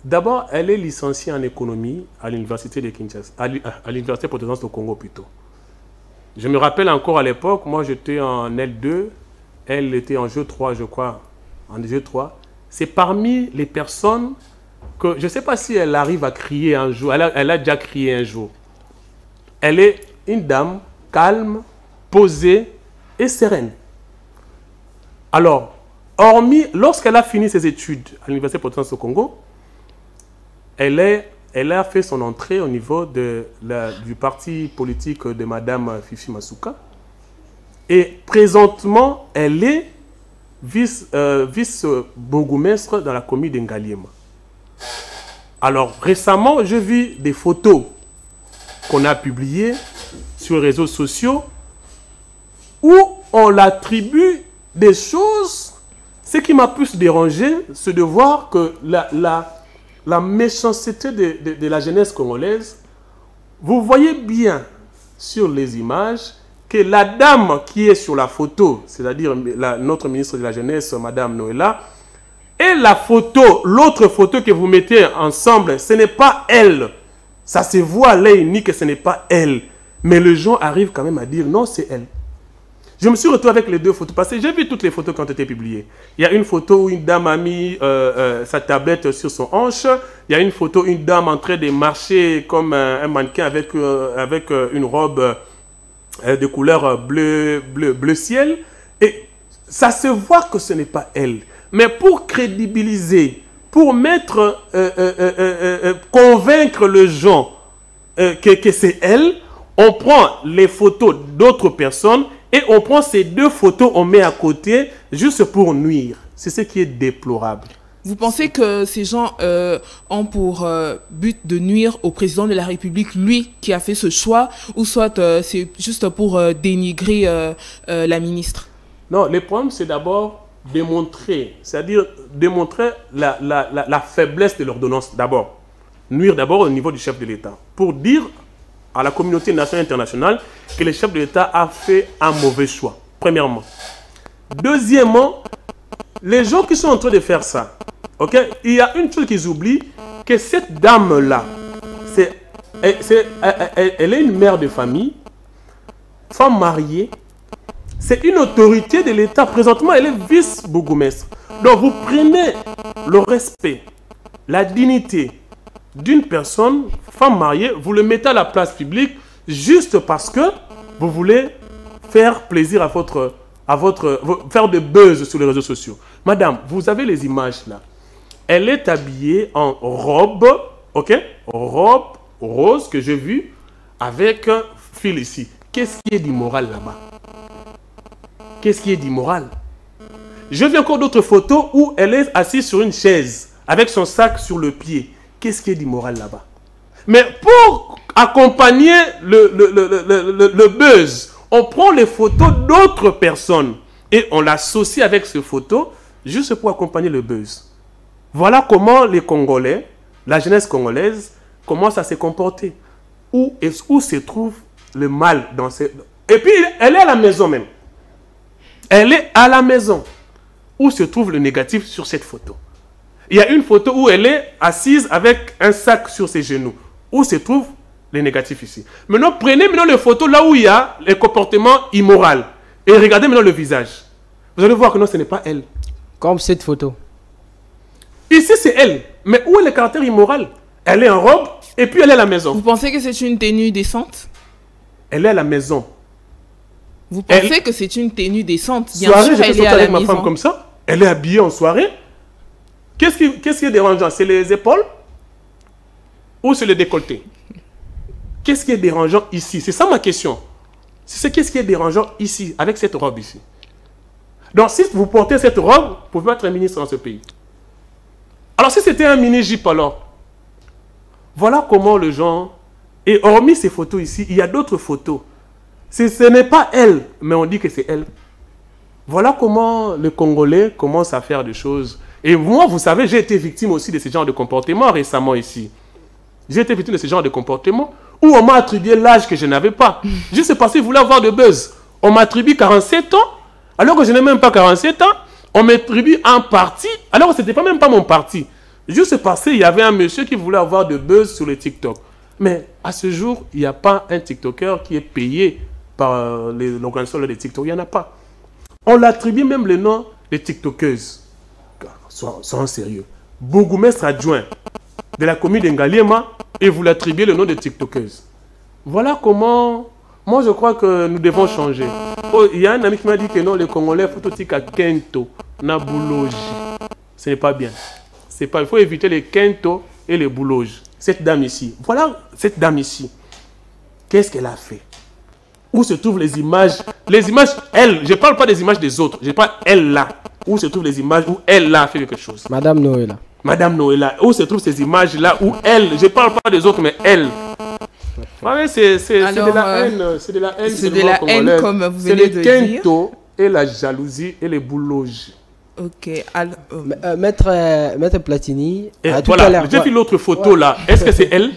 d'abord, elle est licenciée en économie à l'université de Kinshasa, à l'université protestante au Congo plutôt. Je me rappelle encore à l'époque, moi j'étais en L2, elle était en G3, je crois, en G3. C'est parmi les personnes que, je ne sais pas si elle arrive à crier un jour, elle a déjà crié un jour. Elle est une dame calme, posée et sereine. Alors, hormis, lorsqu'elle a fini ses études à l'université protestante au Congo, elle a fait son entrée au niveau du parti politique de Madame Fifi Masuka. Et présentement, elle est vice-bourgmestre dans la commune d'Engaliema. Alors, récemment, j'ai vu des photos qu'on a publiées sur les réseaux sociaux où on l'attribue des choses. Ce qui m'a plus dérangé, c'est de voir que la méchanceté de la jeunesse congolaise, vous voyez bien sur les images que la dame qui est sur la photo, c'est-à-dire notre ministre de la Jeunesse, Madame Noëlla, et la photo, l'autre photo que vous mettez ensemble, ce n'est pas elle. Ça se voit à l'œil nu que ce n'est pas elle. Mais les gens arrivent quand même à dire non, c'est elle. Je me suis retrouvé avec les deux photos parce que j'ai vu toutes les photos qui ont été publiées. Il y a une photo où une dame a mis sa tablette sur son hanche. Il y a une photo, une dame en train de marcher comme un mannequin avec une robe de couleur bleu ciel. Et ça se voit que ce n'est pas elle. Mais pour crédibiliser, pour convaincre les gens que c'est elle, on prend les photos d'autres personnes et on prend ces deux photos, on met à côté juste pour nuire. C'est ce qui est déplorable. Vous pensez que ces gens ont pour but de nuire au président de la République, lui qui a fait ce choix, ou soit c'est juste pour dénigrer la ministre? Non, le problème c'est d'abord démontrer, c'est-à-dire démontrer la faiblesse de l'ordonnance d'abord. Nuire d'abord au niveau du chef de l'État. Pour dire à la communauté nationale et internationale que le chef de l'État a fait un mauvais choix, premièrement. Deuxièmement, les gens qui sont en train de faire ça, okay, il y a une chose qu'ils oublient, que cette dame-là, elle est une mère de famille, femme mariée, c'est une autorité de l'État. Présentement, elle est vice-bourgmestre. Donc, vous prenez le respect, la dignité d'une personne, femme mariée, vous le mettez à la place publique juste parce que vous voulez faire plaisir à faire de buzz sur les réseaux sociaux. Madame, vous avez les images là. Elle est habillée en robe, ok? Robe rose que j'ai vue avec un fil ici. Qu'est-ce qui est d'immoral là-bas? Qu'est-ce qui est d'immoral? Je vis encore d'autres photos où elle est assise sur une chaise avec son sac sur le pied. Qu'est-ce qui est d'immoral là-bas? Mais pour accompagner le buzz, on prend les photos d'autres personnes et on l'associe avec ces photos juste pour accompagner le buzz. Voilà comment les Congolais, la jeunesse congolaise, commence à se comporter. Où se trouve le mal dans ces... Et puis, elle est à la maison même. Elle est à la maison. Où se trouve le négatif sur cette photo? Il y a une photo où elle est assise avec un sac sur ses genoux. Où se trouve les négatifs ici? Maintenant, prenez les photos là où il y a les comportements immoraux. Et regardez maintenant le visage. Vous allez voir que non, ce n'est pas elle. Comme cette photo. Ici, c'est elle. Mais où est le caractère immoral? Elle est en robe et puis elle est à la maison. Vous pensez que c'est une tenue décente? Elle est à la maison. Vous pensez que c'est une tenue décente? Bien sûr, elle est à la maison. Ma femme comme ça. Elle est habillée en soirée. Qu'est-ce qui est dérangeant? C'est les épaules ou c'est le décolleté? Qu'est-ce qui est dérangeant ici? C'est ça ma question. C'est qu'est-ce qui est dérangeant ici, avec cette robe ici? Donc, si vous portez cette robe, vous pouvez être un ministre dans ce pays. Alors, si c'était un mini-jupe, alors, voilà comment les gens... Et hormis ces photos ici, il y a d'autres photos. Ce n'est pas elle, mais on dit que c'est elle. Voilà comment les Congolais commencent à faire des choses. Et moi, vous savez, j'ai été victime aussi de ce genre de comportement récemment ici. J'ai été victime de ce genre de comportement où on m'a attribué l'âge que je n'avais pas. Juste parce que je voulais avoir de buzz. On m'attribue 47 ans, alors que je n'ai même pas 47 ans. On m'attribue un parti, alors que ce n'était pas même pas mon parti. Juste parce qu'il y avait un monsieur qui voulait avoir de buzz sur le TikTok. Mais à ce jour, il n'y a pas un TikToker qui est payé par l'organisation de TikTok. Il n'y en a pas. On l'attribue même le nom de TikTokeuses. Soyons sérieux. Bourgmestre adjoint de la commune d'Engaliema et vous l'attribuez le nom de TikTokeuse. Voilà comment... Moi, je crois que nous devons changer. Oh, il y a un ami qui m'a dit que non, les Congolais, faut aussi qu'à Kento, na bouloji. Ce n'est pas bien. Il faut éviter les Kento et les bouloges. Cette dame ici. Voilà cette dame ici. Qu'est-ce qu'elle a fait? où se trouvent les images, elle, je ne parle pas des images des autres, je parle elle là, où se trouvent les images où elle là a fait quelque chose. Madame Noëlla. Madame Noëlla, où se trouvent ces images là où elle, je ne parle pas des autres, mais elle. Ouais, c'est de la haine, c'est de la haine. C'est de la haine, comme vous venez de dire. C'est le quinto et la jalousie et les bouloges. Ok. Maître Platini. Voilà, j'ai vu l'autre photo là. Est-ce que c'est elle?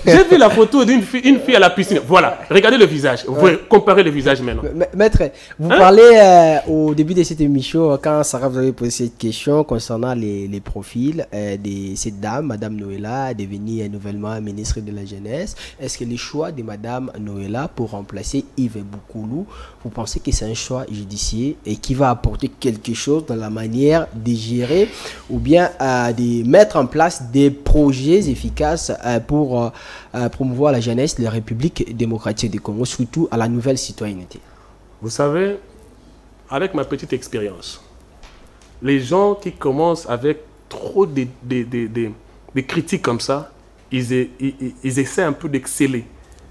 J'ai vu la photo d'une fille à la piscine. Voilà, regardez le visage. Vous pouvez comparer le visage maintenant. Maître, vous parlez au début de cette émission, quand Sarah vous avez posé cette question concernant les profils de cette dame, Madame Noëlla, devenue nouvellement ministre de la Jeunesse. Est-ce que le choix de Madame Noëlla pour remplacer Yves Boukoulou, vous pensez que c'est un choix judiciaire et qui va apporter quelque chose dans la manière de gérer ou bien de mettre en place des projets efficaces pour promouvoir la jeunesse de la République démocratique du Congo, surtout à la nouvelle citoyenneté? Vous savez, avec ma petite expérience, les gens qui commencent avec trop de critiques comme ça, ils essaient un peu d'exceller.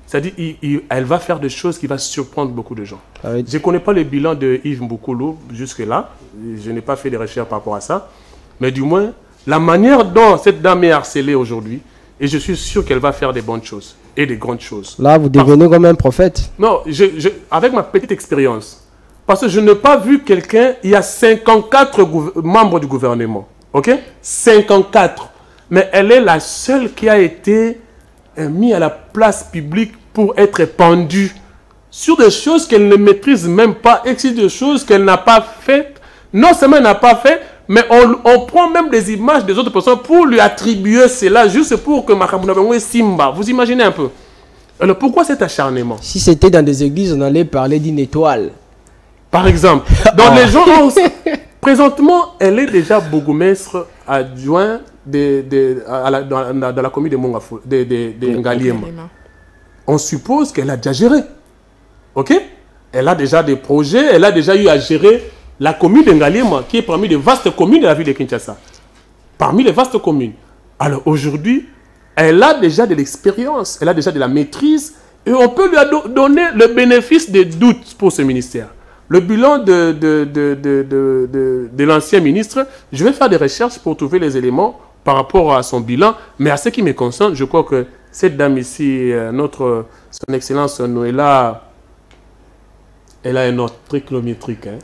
C'est-à-dire, elle va faire des choses qui vont surprendre beaucoup de gens. Je ne connais pas le bilan de Yves Boukoulou jusque-là. Je n'ai pas fait de recherches par rapport à ça. Mais du moins, la manière dont cette dame est harcelée aujourd'hui, et je suis sûr qu'elle va faire des bonnes choses et des grandes choses. Là, vous devenez comme un prophète. Non, avec ma petite expérience, parce que je n'ai pas vu quelqu'un, il y a 54 membres du gouvernement. OK? 54. Mais elle est la seule qui a été mise à la place publique pour être pendue sur des choses qu'elle ne maîtrise même pas et sur des choses qu'elle n'a pas faites. Non seulement elle n'a pas fait, mais on prend même des images des autres personnes pour lui attribuer cela, juste pour que Makamounabengue Simba. Vous imaginez un peu? Alors pourquoi cet acharnement? Si c'était dans des églises, on allait parler d'une étoile. Par exemple, dans les gens, présentement, elle est déjà bourgmestre adjoint dans la commune de Mongafou, de Ngaliema. On suppose qu'elle a déjà géré. OK? Elle a déjà des projets, elle a déjà eu à gérer la commune de Ngaliema, qui est parmi les vastes communes de la ville de Kinshasa. Parmi les vastes communes. Alors aujourd'hui, elle a déjà de l'expérience, elle a déjà de la maîtrise, et on peut lui donner le bénéfice des doutes pour ce ministère. Le bilan de l'ancien ministre, je vais faire des recherches pour trouver les éléments par rapport à son bilan, mais à ce qui me concerne, je crois que cette dame ici, son excellence Noëlla, elle a un autre truc kilométrique. Hein.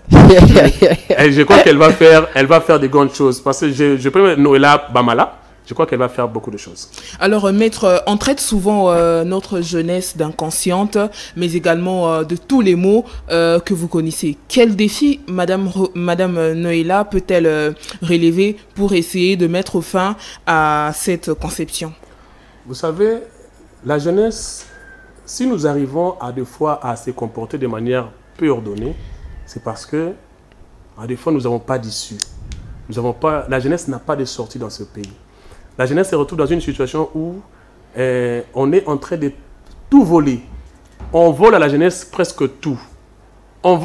Et je crois qu'elle va faire des grandes choses. Parce que je peux Noëlla Bamala, je crois qu'elle va faire beaucoup de choses. Alors, Maître, on traite souvent notre jeunesse d'inconsciente, mais également de tous les maux que vous connaissez. Quel défi Madame Noëlla peut-elle relever pour essayer de mettre fin à cette conception? Vous savez, la jeunesse, si nous arrivons à des fois à se comporter de manière peu ordonnée, c'est parce que à des fois nous n'avons pas d'issue. La jeunesse n'a pas de sortie dans ce pays. La jeunesse se retrouve dans une situation où on est en train de tout voler. On vole à la jeunesse presque tout.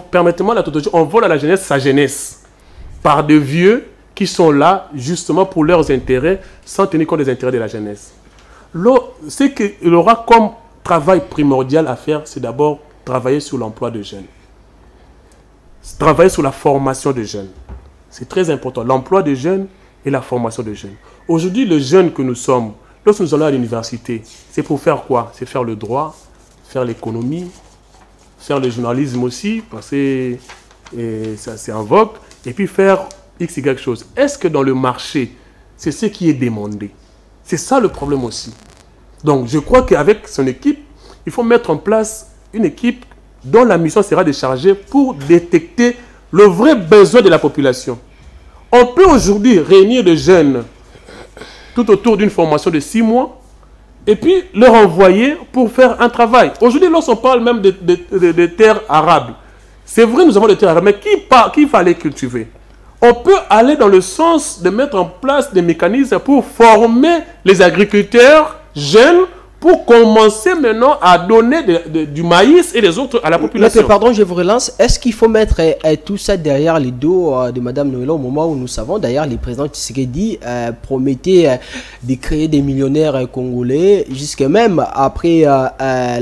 Permettez-moi la tautologie, on vole à la jeunesse sa jeunesse. Par des vieux qui sont là justement pour leurs intérêts, sans tenir compte des intérêts de la jeunesse. Ce qu'il aura comme travail primordial à faire, c'est d'abord travailler sur l'emploi de jeunes. Travailler sur la formation de jeunes. C'est très important. L'emploi de jeunes et la formation de jeunes. Aujourd'hui, les jeunes que nous sommes, lorsque nous allons à l'université, c'est pour faire quoi? C'est faire le droit, faire l'économie, faire le journalisme aussi, parce que c'est en vogue, et puis faire X, Y chose. Est-ce que dans le marché, c'est ce qui est demandé? C'est ça le problème aussi. Donc, je crois qu'avec son équipe, il faut mettre en place une équipe dont la mission sera de charger pour détecter le vrai besoin de la population. On peut aujourd'hui réunir des jeunes tout autour d'une formation de 6 mois et puis leur envoyer pour faire un travail. Aujourd'hui, lorsqu'on parle même de terres arables, c'est vrai, nous avons des terres arables, mais qui fallait cultiver? On peut aller dans le sens de mettre en place des mécanismes pour former les agriculteurs jeunes pour commencer maintenant à donner du maïs et des autres à la population. Mais pardon, je vous relance. Est-ce qu'il faut mettre tout ça derrière les dos de Mme Noëlla au moment où nous savons, d'ailleurs, le président Tshisekedi promettait de créer des millionnaires congolais, jusque même après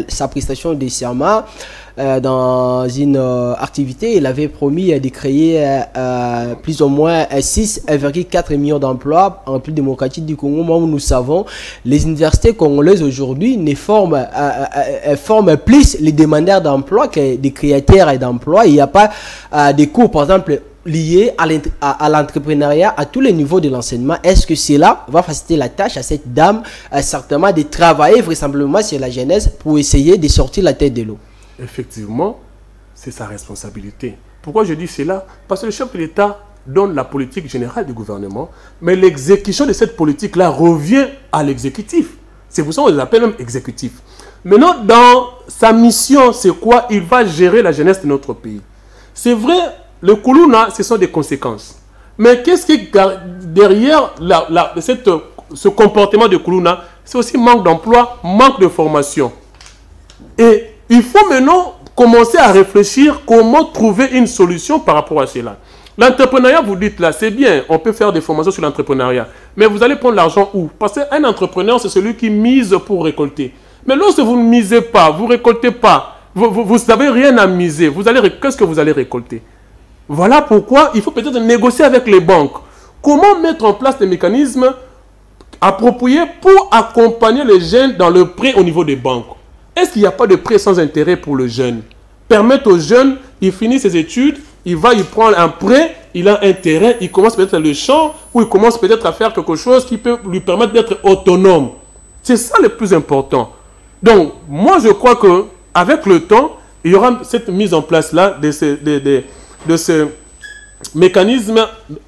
sa prestation de serment. dans une activité, il avait promis de créer plus ou moins 6,4 millions d'emplois en République démocratique du Congo. Moi, nous savons, les universités congolaises aujourd'hui ne forment plus les demandeurs d'emploi que des créateurs d'emplois. Il n'y a pas des cours, par exemple, liés à l'entrepreneuriat à tous les niveaux de l'enseignement. Est-ce que cela va faciliter la tâche à cette dame, certainement, de travailler vraisemblablement sur la jeunesse pour essayer de sortir la tête de l'eau? Effectivement, c'est sa responsabilité. Pourquoi je dis cela? Parce que le chef de l'État donne la politique générale du gouvernement, mais l'exécution de cette politique-là revient à l'exécutif. C'est pour ça qu'on l'appelle même exécutif. Maintenant, dans sa mission, c'est quoi? Il va gérer la jeunesse de notre pays. C'est vrai, le Kuluna, ce sont des conséquences. Mais qu'est-ce qui est derrière ce comportement de Kuluna? C'est aussi manque d'emploi, manque de formation. Et il faut maintenant commencer à réfléchir comment trouver une solution par rapport à cela. L'entrepreneuriat, vous dites là, c'est bien, on peut faire des formations sur l'entrepreneuriat. Mais vous allez prendre l'argent où? Parce qu'un entrepreneur, c'est celui qui mise pour récolter. Mais lorsque vous ne misez pas, vous ne récoltez pas, vous n'avez rien à miser, qu'est-ce que vous allez récolter? Voilà pourquoi il faut peut-être négocier avec les banques. Comment mettre en place des mécanismes appropriés pour accompagner les jeunes dans le prêt au niveau des banques? Est-ce qu'il n'y a pas de prêt sans intérêt pour le jeune? Permettre aux jeunes, il finit ses études, il prend un prêt, il a intérêt, il commence peut-être le champ, ou il commence peut-être à faire quelque chose qui peut lui permettre d'être autonome. C'est ça le plus important. Donc, moi je crois qu'avec le temps, il y aura cette mise en place-là de ce mécanisme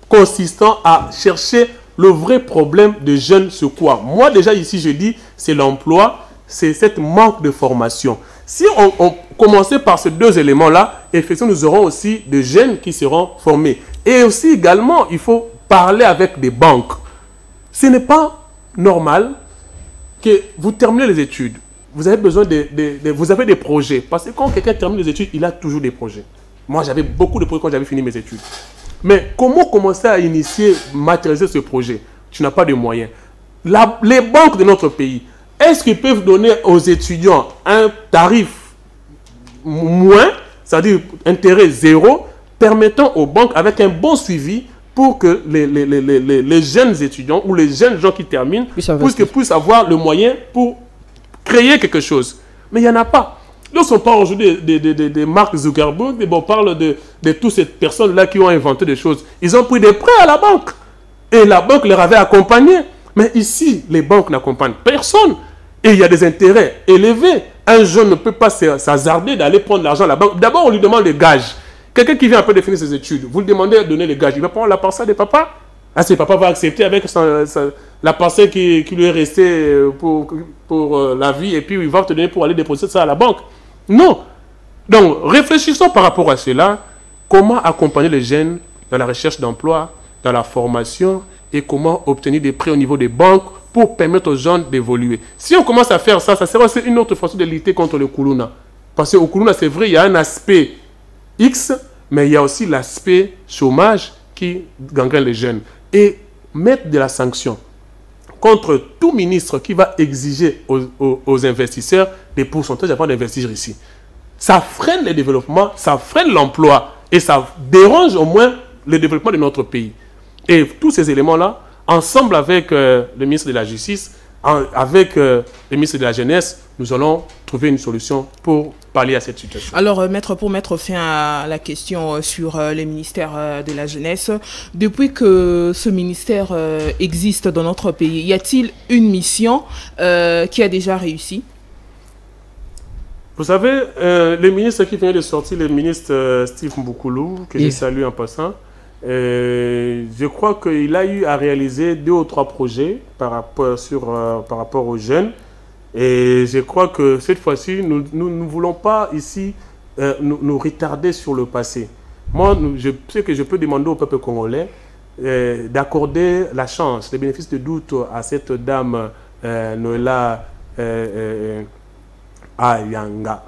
consistant à chercher le vrai problème de jeunes secours. Moi déjà ici je dis, c'est l'emploi, c'est cette manque de formation. Si on commençait par ces deux éléments-là, effectivement nous aurons aussi des jeunes qui seront formés. Et aussi également, il faut parler avec des banques. Ce n'est pas normal que vous terminez les études. Vous avez besoin vous avez des projets. Parce que quand quelqu'un termine les études, il a toujours des projets. Moi, j'avais beaucoup de projets quand j'avais fini mes études. Mais comment commencer à matérialiser ce projet? Tu n'as pas de moyens. Les banques de notre pays, est-ce qu'ils peuvent donner aux étudiants un tarif moins, c'est-à-dire intérêt zéro, permettant aux banques, avec un bon suivi, pour que les jeunes étudiants ou les jeunes gens qui terminent puissent avoir le moyen pour créer quelque chose? Mais il n'y en a pas. Lorsqu'on parle aujourd'hui de Mark Zuckerberg, on parle de toutes ces personnes-là qui ont inventé des choses. Ils ont pris des prêts à la banque. Et la banque leur avait accompagné. Mais ici, les banques n'accompagnent personne. Et il y a des intérêts élevés. Un jeune ne peut pas s'hasarder d'aller prendre l'argent à la banque. D'abord, on lui demande des gages. Quelqu'un qui vient un peu de finir ses études, vous lui demandez de donner les gages. Il va prendre la parcelle de papa. Ah, c'est papa va accepter avec la parcelle qui lui est restée pour la vie. Et puis, il va te donner pour aller déposer ça à la banque. Non. Donc, réfléchissons par rapport à cela. Comment accompagner les jeunes dans la recherche d'emploi, dans la formation, et comment obtenir des prêts au niveau des banques pour permettre aux jeunes d'évoluer. Si on commence à faire ça, ça sera aussi une autre façon de lutter contre le Kuluna. Parce qu'au Kuluna, c'est vrai, il y a un aspect X, mais il y a aussi l'aspect chômage qui gangrène les jeunes. Et mettre de la sanction contre tout ministre qui va exiger aux investisseurs des pourcentages avant d'investir ici. Ça freine le développement, ça freine l'emploi et ça dérange au moins le développement de notre pays. Et tous ces éléments-là, ensemble avec le ministre de la Justice, avec le ministre de la Jeunesse, nous allons trouver une solution pour pallier à cette situation. Alors, Maître, pour mettre fin à la question sur le ministère de la Jeunesse, depuis que ce ministère existe dans notre pays, y a-t-il une mission qui a déjà réussi? Vous savez, le ministre qui vient de sortir, le ministre Steve Mboukoulou, que je salue en passant, je crois qu'il a eu à réaliser 2 ou 3 projets par rapport aux jeunes. Et je crois que cette fois-ci, nous ne voulons pas ici nous retarder sur le passé. Moi, je sais que je peux demander au peuple congolais d'accorder la chance, les bénéfices de doute à cette dame Noëlla Ayanga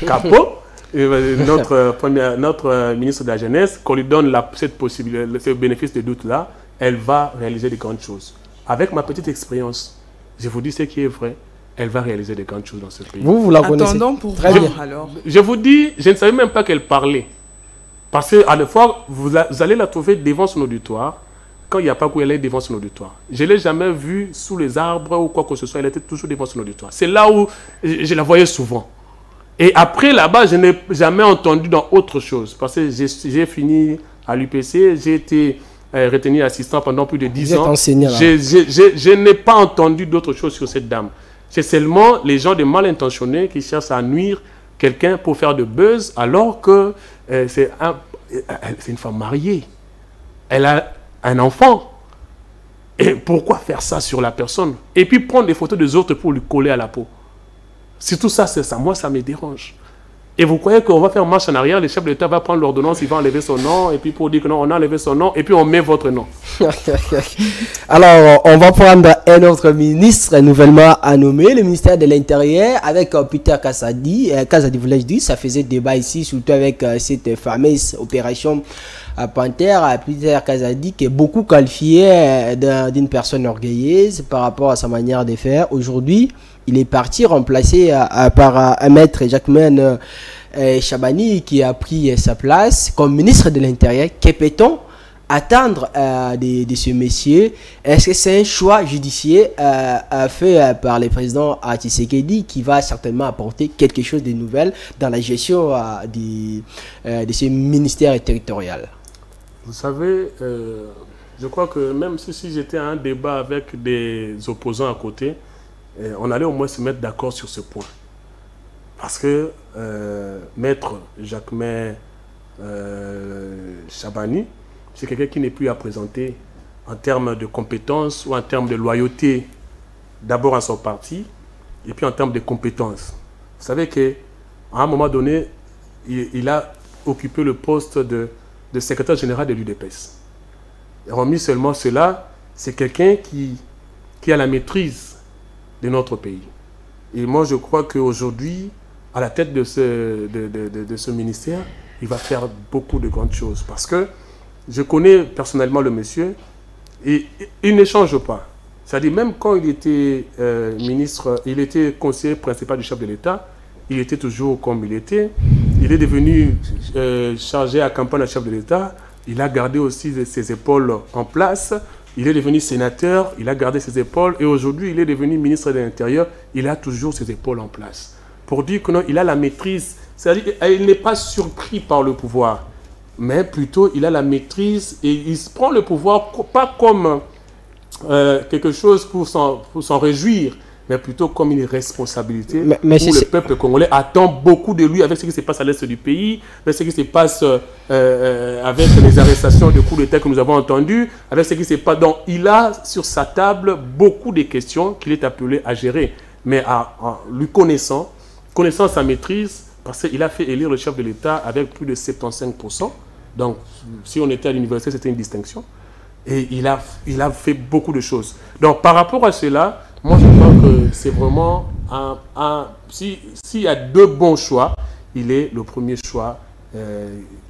Kapo, notre ministre de la Jeunesse, qu'on lui donne cette possibilité, ce bénéfice de doute-là, elle va réaliser de grandes choses. Avec ma petite expérience, je vous dis ce qui est vrai. elle va réaliser des grandes choses dans ce pays. Vous la connaissez. Attendons pour Très voir bien. alors. Je vous dis, je ne savais même pas qu'elle parlait. Parce qu'à la fois, vous allez la trouver devant son auditoire. Quand il n'y a pas où elle est devant son auditoire. Je ne l'ai jamais vue sous les arbres ou quoi que ce soit. Elle était toujours devant son auditoire. C'est là où je la voyais souvent. Et après, là-bas, je n'ai jamais entendu dans autre chose. Parce que j'ai fini à l'UPC. J'ai été retenu assistant pendant plus de 10 ans. Enseignant, je n'ai pas entendu d'autre chose sur cette dame. C'est seulement les gens de mal intentionnés qui cherchent à nuire quelqu'un pour faire de buzz, alors que c'est une femme mariée. Elle a un enfant. Et pourquoi faire ça sur la personne? Et puis prendre des photos des autres pour lui coller à la peau. Si tout ça, c'est ça, moi, ça me dérange. Et vous croyez qu'on va faire marche en arrière, le chef de l'État va prendre l'ordonnance, il va enlever son nom, et puis pour dire que non, on a enlevé son nom, et puis on met votre nom. Alors, on va prendre un autre ministre nouvellement à nommer, le ministère de l'Intérieur, avec Peter Kazadi. Kazadi, voulais-je dire, ça faisait débat ici, surtout avec cette fameuse opération Panthère. Peter Kazadi, qui est beaucoup qualifié d'une personne orgueilleuse par rapport à sa manière de faire. Aujourd'hui, il est parti remplacé par un maître Jacquemain Chabani qui a pris sa place comme ministre de l'Intérieur. Que peut-on attendre de ce monsieur? Est-ce que c'est un choix judiciaire fait par le président Tshisekedi qui va certainement apporter quelque chose de nouvel dans la gestion de ce ministère territorial? Vous savez, je crois que même si j'étais à un débat avec des opposants à côté, on allait au moins se mettre d'accord sur ce point. Parce que maître Jacquemain Chabani, c'est quelqu'un qui n'est plus à présenter en termes de compétences ou en termes de loyauté, d'abord à son parti, et puis en termes de compétences. Vous savez qu'à un moment donné, il a occupé le poste de secrétaire général de l'UDPS. Remis seulement cela, c'est quelqu'un qui a la maîtrise de notre pays. Et moi, je crois qu'aujourd'hui, à la tête de ce ministère, il va faire beaucoup de grandes choses. Parce que je connais personnellement le monsieur et il ne change pas. C'est-à-dire, même quand il était ministre, il était conseiller principal du chef de l'État, il était toujours comme il était. Il est devenu chargé à campagne du chef de l'État. Il a gardé aussi ses épaules en place. Il est devenu sénateur, il a gardé ses épaules et aujourd'hui il est devenu ministre de l'Intérieur, il a toujours ses épaules en place. Pour dire que non, il a la maîtrise, c'est-à-dire qu'il n'est pas surpris par le pouvoir, mais plutôt il a la maîtrise et il se prend le pouvoir pas comme quelque chose pour s'en réjouir, mais plutôt comme une responsabilité mais où le peuple congolais attend beaucoup de lui avec ce qui se passe à l'est du pays, avec ce qui se passe avec les arrestations de coups d'État que nous avons entendus, avec ce qui se passe. Donc, il a sur sa table beaucoup de questions qu'il est appelé à gérer. Mais en lui connaissant sa maîtrise, parce qu'il a fait élire le chef de l'État avec plus de 75%. Donc, si on était à l'université, c'était une distinction. Et il a fait beaucoup de choses. Donc, par rapport à cela, moi, je crois que c'est vraiment s'il y a deux bons choix, il est le premier choix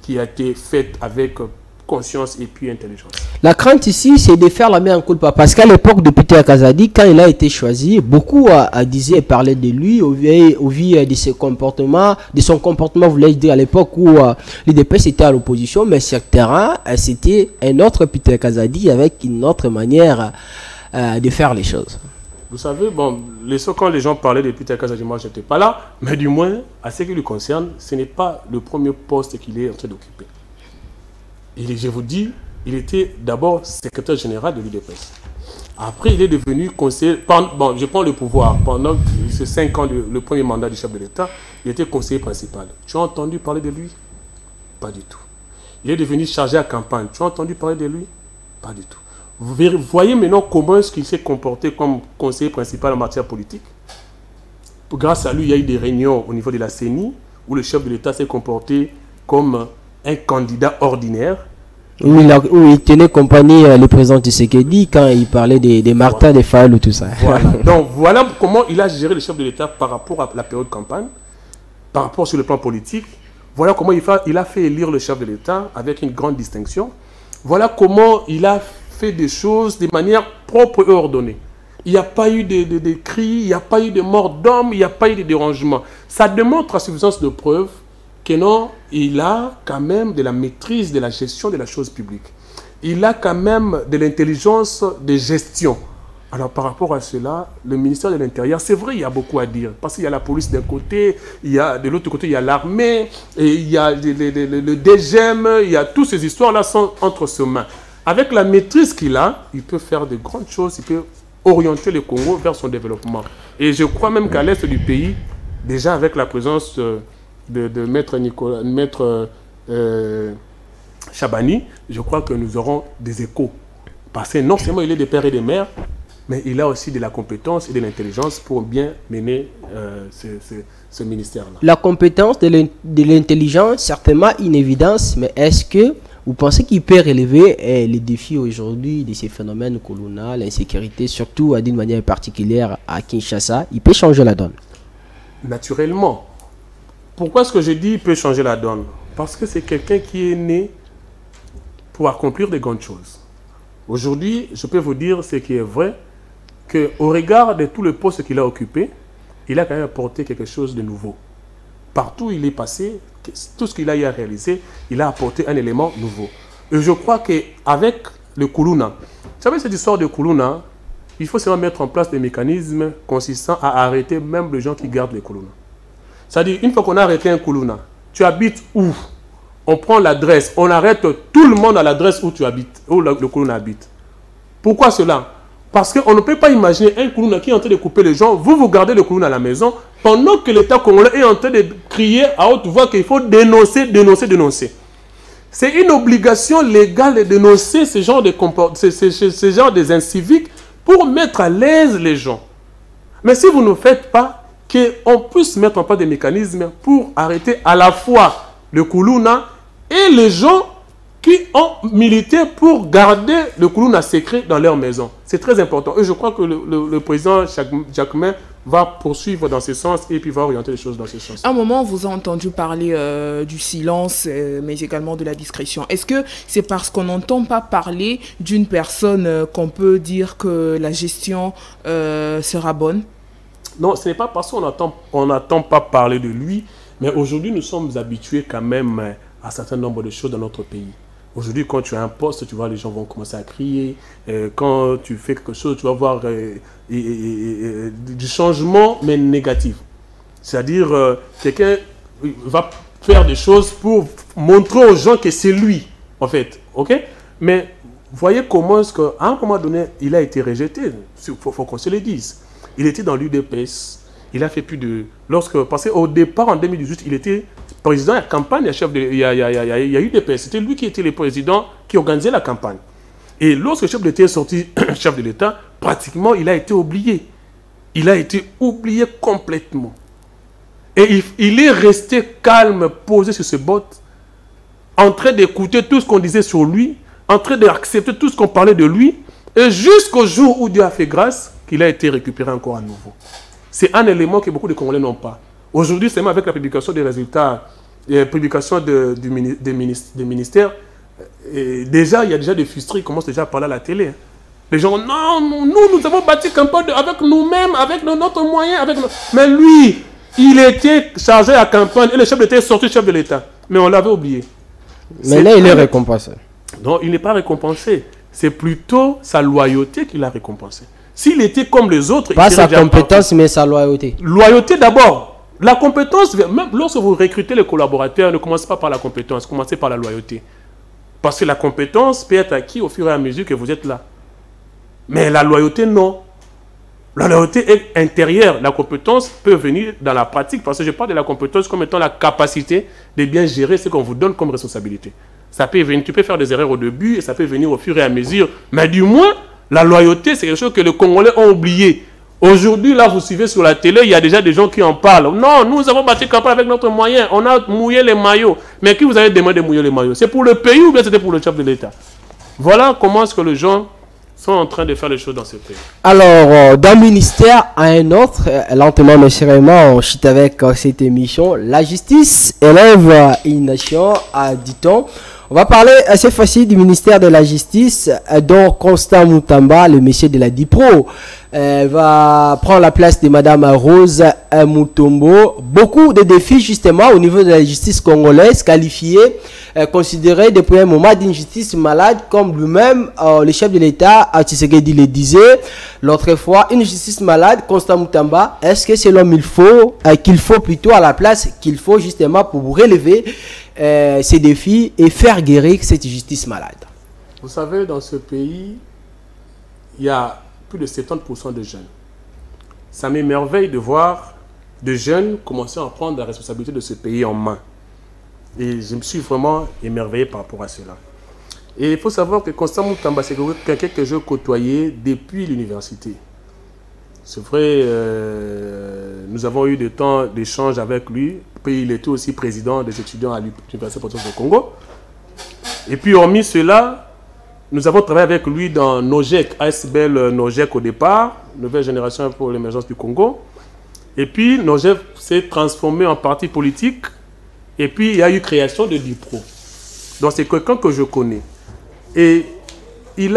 qui a été fait avec conscience et puis intelligence. La crainte ici, c'est de faire la main en culpa. Parce qu'à l'époque de Peter Kazadi, quand il a été choisi, beaucoup disaient et parlaient de lui au vu de ses comportements, de son comportement, voulais-je dire, à l'époque où l'UDPS était à l'opposition, mais sur le terrain, c'était un autre Peter Kazadi avec une autre manière de faire les choses. Vous savez, bon, quand les gens parlaient de Peter Kazadi, moi, je n'étais pas là, mais du moins, à ce qui lui concerne, ce n'est pas le premier poste qu'il est en train d'occuper. Je vous dis, il était d'abord secrétaire général de l'UDPS. Après, il est devenu conseiller, bon, je prends le pouvoir, pendant ces 5 ans, le premier mandat du chef de l'État, il était conseiller principal. Tu as entendu parler de lui? Pas du tout. Il est devenu chargé à campagne. Tu as entendu parler de lui? Pas du tout. Vous voyez maintenant comment est-ce qu'il s'est comporté comme conseiller principal en matière politique. Grâce à lui, il y a eu des réunions au niveau de la CENI où le chef de l'État s'est comporté comme un candidat ordinaire. Où il tenait compagnie le président Tshisekedi quand il parlait des Martin, des Fayulu ou tout ça. Voilà. Donc voilà comment il a géré le chef de l'État par rapport à la période de campagne, par rapport sur le plan politique. Voilà comment il a fait élire le chef de l'État avec une grande distinction. Voilà comment il a fait des choses de manière propre et ordonnée. il n'y a pas eu de cris, il n'y a pas eu de mort d'homme, il n'y a pas eu de dérangement. Ça démontre à suffisance de preuves que non, il a quand même de la maîtrise de la gestion de la chose publique. Il a quand même de l'intelligence de gestion. Alors par rapport à cela, le ministère de l'Intérieur, c'est vrai, il y a beaucoup à dire. Parce qu'il y a la police d'un côté, il y a, de l'autre côté, il y a l'armée, et il y a le DGM, il y a toutes ces histoires-là sont entre ses mains. Avec la maîtrise qu'il a, il peut faire de grandes choses, il peut orienter le Congo vers son développement. Et je crois même qu'à l'est du pays, déjà avec la présence de Maître Chabani, je crois que nous aurons des échos. Parce que non seulement il est des pères et des mères, mais il a aussi de la compétence et de l'intelligence pour bien mener ce ministère-là. La compétence de l'intelligence, certainement une évidence, mais est-ce que vous pensez qu'il peut relever les défis aujourd'hui de ces phénomènes coloniaux, l'insécurité, surtout d'une manière particulière à Kinshasa? Il peut changer la donne? Naturellement. Pourquoi est-ce que je dis qu'il peut changer la donne? Parce que c'est quelqu'un qui est né pour accomplir de grandes choses. Aujourd'hui, je peux vous dire ce qui est vrai, qu'au regard de tous les postes qu'il a occupés, il a quand même apporté quelque chose de nouveau. Partout où il est passé, tout ce qu'il a eu à réaliser, il a apporté un élément nouveau. Et je crois qu'avec le Kuluna, vous savez cette histoire de Kuluna, il faut seulement mettre en place des mécanismes consistants à arrêter même les gens qui gardent les Kuluna. C'est-à-dire, une fois qu'on a arrêté un Kuluna, tu habites où? On prend l'adresse, on arrête tout le monde à l'adresse où tu habites, où le Kuluna habite. Pourquoi cela? Parce qu'on ne peut pas imaginer un Kuluna qui est en train de couper les gens, vous gardez le Kuluna à la maison, pendant que l'État congolais est en train de crier à haute voix qu'il faut dénoncer, dénoncer, dénoncer. C'est une obligation légale de dénoncer ce genre de inciviques pour mettre à l'aise les gens. Mais si vous ne faites pas, qu'on puisse mettre en place des mécanismes pour arrêter à la fois le Kuluna et les gens qui ont milité pour garder le Kuluna secret dans leur maison. C'est très important. Et je crois que le président Jacquemin va poursuivre dans ce sens et puis va orienter les choses dans ce sens. À un moment, on vous a entendu parler du silence, mais également de la discrétion. Est-ce que c'est parce qu'on n'entend pas parler d'une personne qu'on peut dire que la gestion sera bonne? Non, ce n'est pas parce qu'on n'entend pas parler de lui, mais aujourd'hui, nous sommes habitués quand même à un certain nombre de choses dans notre pays. Aujourd'hui, quand tu as un poste, tu vois, les gens vont commencer à crier. Quand tu fais quelque chose, tu vas voir du changement, mais négatif. C'est-à-dire, quelqu'un va faire des choses pour montrer aux gens que c'est lui, en fait. OK? Mais voyez comment est-ce qu'à un moment donné, il a été rejeté. Il faut qu'on se le dise. Il était dans l'UDPS. Il a fait plus de... Parce qu'au départ, en 2018, il était président de la campagne, il y a eu des PS. C'était lui qui était le président qui organisait la campagne. Et lorsque le chef de l'État est sorti, chef de l'État, pratiquement, il a été oublié. Il a été oublié complètement. Et il est resté calme, posé sur ses bottes, en train d'écouter tout ce qu'on disait sur lui, en train d'accepter tout ce qu'on parlait de lui, et jusqu'au jour où Dieu a fait grâce, qu'il a été récupéré encore à nouveau. C'est un élément que beaucoup de Congolais n'ont pas. Aujourd'hui, c'est même avec la publication des résultats, la publication des ministères, déjà, il y a déjà des frustrés qui commencent déjà à parler à la télé. Les gens, non, nous avons bâti campagne avec nous-mêmes, avec notre moyen, mais lui, il était chargé à campagne et le chef d'État est sorti chef de l'État. Mais on l'avait oublié. Mais là, il est récompensé. Non, il n'est pas récompensé. C'est plutôt sa loyauté qu'il a récompensé. S'il était comme les autres... Pas sa compétence, mais sa loyauté. Loyauté d'abord. La compétence, même lorsque vous recrutez les collaborateurs, ne commencez pas par la compétence, commencez par la loyauté. Parce que la compétence peut être acquise au fur et à mesure que vous êtes là. Mais la loyauté, non. La loyauté est intérieure. La compétence peut venir dans la pratique, parce que je parle de la compétence comme étant la capacité de bien gérer ce qu'on vous donne comme responsabilité. Ça peut venir, tu peux faire des erreurs au début et ça peut venir au fur et à mesure. Mais du moins, la loyauté, c'est quelque chose que les Congolais ont oublié. Aujourd'hui, là, vous suivez sur la télé, il y a déjà des gens qui en parlent. Non, nous avons bâti campagne avec notre moyen. On a mouillé les maillots. Mais qui vous avez demandé de mouiller les maillots? C'est pour le pays ou bien c'était pour le chef de l'État? Voilà comment est-ce que les gens sont en train de faire les choses dans ce pays. Alors, d'un ministère à un autre, lentement mais sûrement, on chute avec cette émission. La justice élève une nation, dit-on. On va parler cette fois-ci du ministère de la Justice, dont Constant Moutamba, le monsieur de la DIPRO. va prendre la place de Madame Rose Mutombo. Beaucoup de défis justement au niveau de la justice congolaise, qualifiée, considérée depuis un moment d'une justice malade, comme lui-même, le chef de l'État, Tshisekedi le disait l'autre fois, une justice malade. Constant Mutamba, est-ce que c'est l'homme qu'il faut plutôt à la place qu'il faut justement pour relever ces défis et faire guérir cette justice malade? Vous savez, dans ce pays, il y a plus de 70% de jeunes. Ça m'émerveille de voir de jeunes commencer à prendre la responsabilité de ce pays en main. Et je me suis vraiment émerveillé par rapport à cela. Et il faut savoir que Constant Mutamba, c'est quelqu'un que je côtoyais depuis l'université. C'est vrai, nous avons eu des temps d'échange avec lui. Puis il était aussi président des étudiants à l'Université du Congo. Et puis, hormis cela, nous avons travaillé avec lui dans NOGEC, ASBL NOGEC au départ, Nouvelle Génération pour l'émergence du Congo. Et puis, NOGEC s'est transformé en parti politique. Et puis, il y a eu création de DIPRO. Donc, c'est quelqu'un que je connais. Et il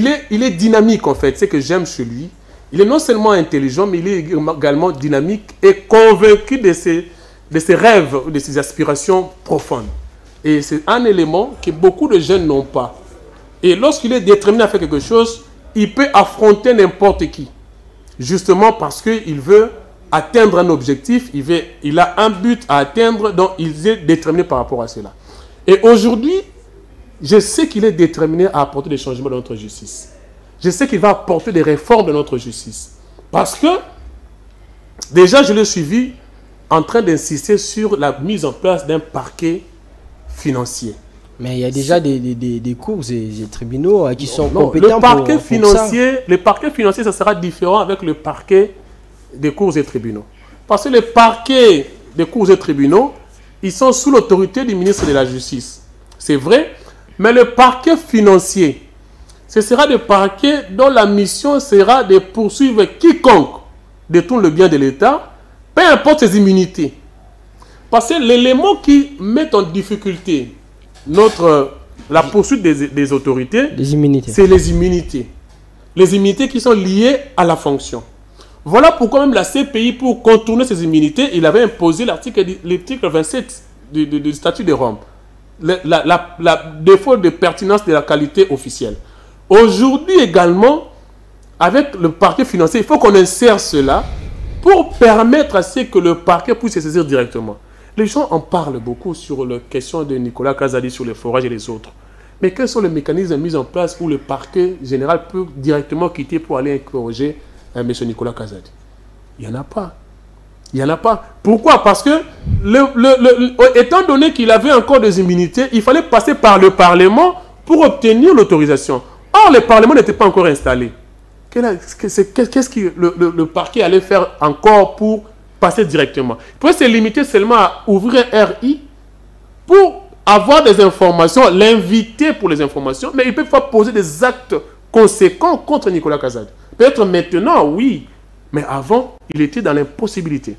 est dynamique, en fait. C'est que j'aime chez lui. Il est non seulement intelligent, mais il est également dynamique et convaincu de ses rêves, de ses aspirations profondes. Et c'est un élément que beaucoup de jeunes n'ont pas. Et lorsqu'il est déterminé à faire quelque chose, il peut affronter n'importe qui. Justement parce qu'il veut atteindre un objectif, il a un but à atteindre, donc il est déterminé par rapport à cela. Et aujourd'hui, je sais qu'il est déterminé à apporter des changements dans notre justice. Je sais qu'il va apporter des réformes dans notre justice. Parce que, déjà, je l'ai suivi en train d'insister sur la mise en place d'un parquet financier. Mais il y a déjà des cours et des tribunaux qui sont compétents le parquet financier, le parquet financier, ça sera différent avec le parquet des cours et tribunaux. Parce que les parquets des cours et tribunaux, ils sont sous l'autorité du ministre de la Justice. C'est vrai, mais le parquet financier, ce sera des parquets dont la mission sera de poursuivre quiconque détourne le bien de l'État, peu importe ses immunités. Parce que l'élément qui met en difficulté la poursuite des autorités, c'est les immunités. Les immunités qui sont liées à la fonction. Voilà pourquoi même la CPI, pour contourner ces immunités, il avait imposé l'article 27 du statut de Rome. La défaut de pertinence de la qualité officielle. Aujourd'hui également, avec le parquet financier, il faut qu'on insère cela pour permettre à ce que le parquet puisse se saisir directement. Les gens en parlent beaucoup sur la question de Nicolas Kazadi sur les forages et les autres. Mais quels sont les mécanismes mis en place où le parquet général peut directement quitter pour aller interroger M. Nicolas Kazadi? Il n'y en a pas. Il n'y en a pas. Pourquoi? Parce que, étant donné qu'il avait encore des immunités, il fallait passer par le Parlement pour obtenir l'autorisation. Or, le Parlement n'était pas encore installé. Qu'est-ce que le parquet allait faire encore pour passer directement? Il pouvait se limiter seulement à ouvrir un RI pour avoir des informations, l'inviter pour les informations, mais il peut pas poser des actes conséquents contre Nicolas Kazadi. Peut-être maintenant, oui, mais avant, il était dans l'impossibilité.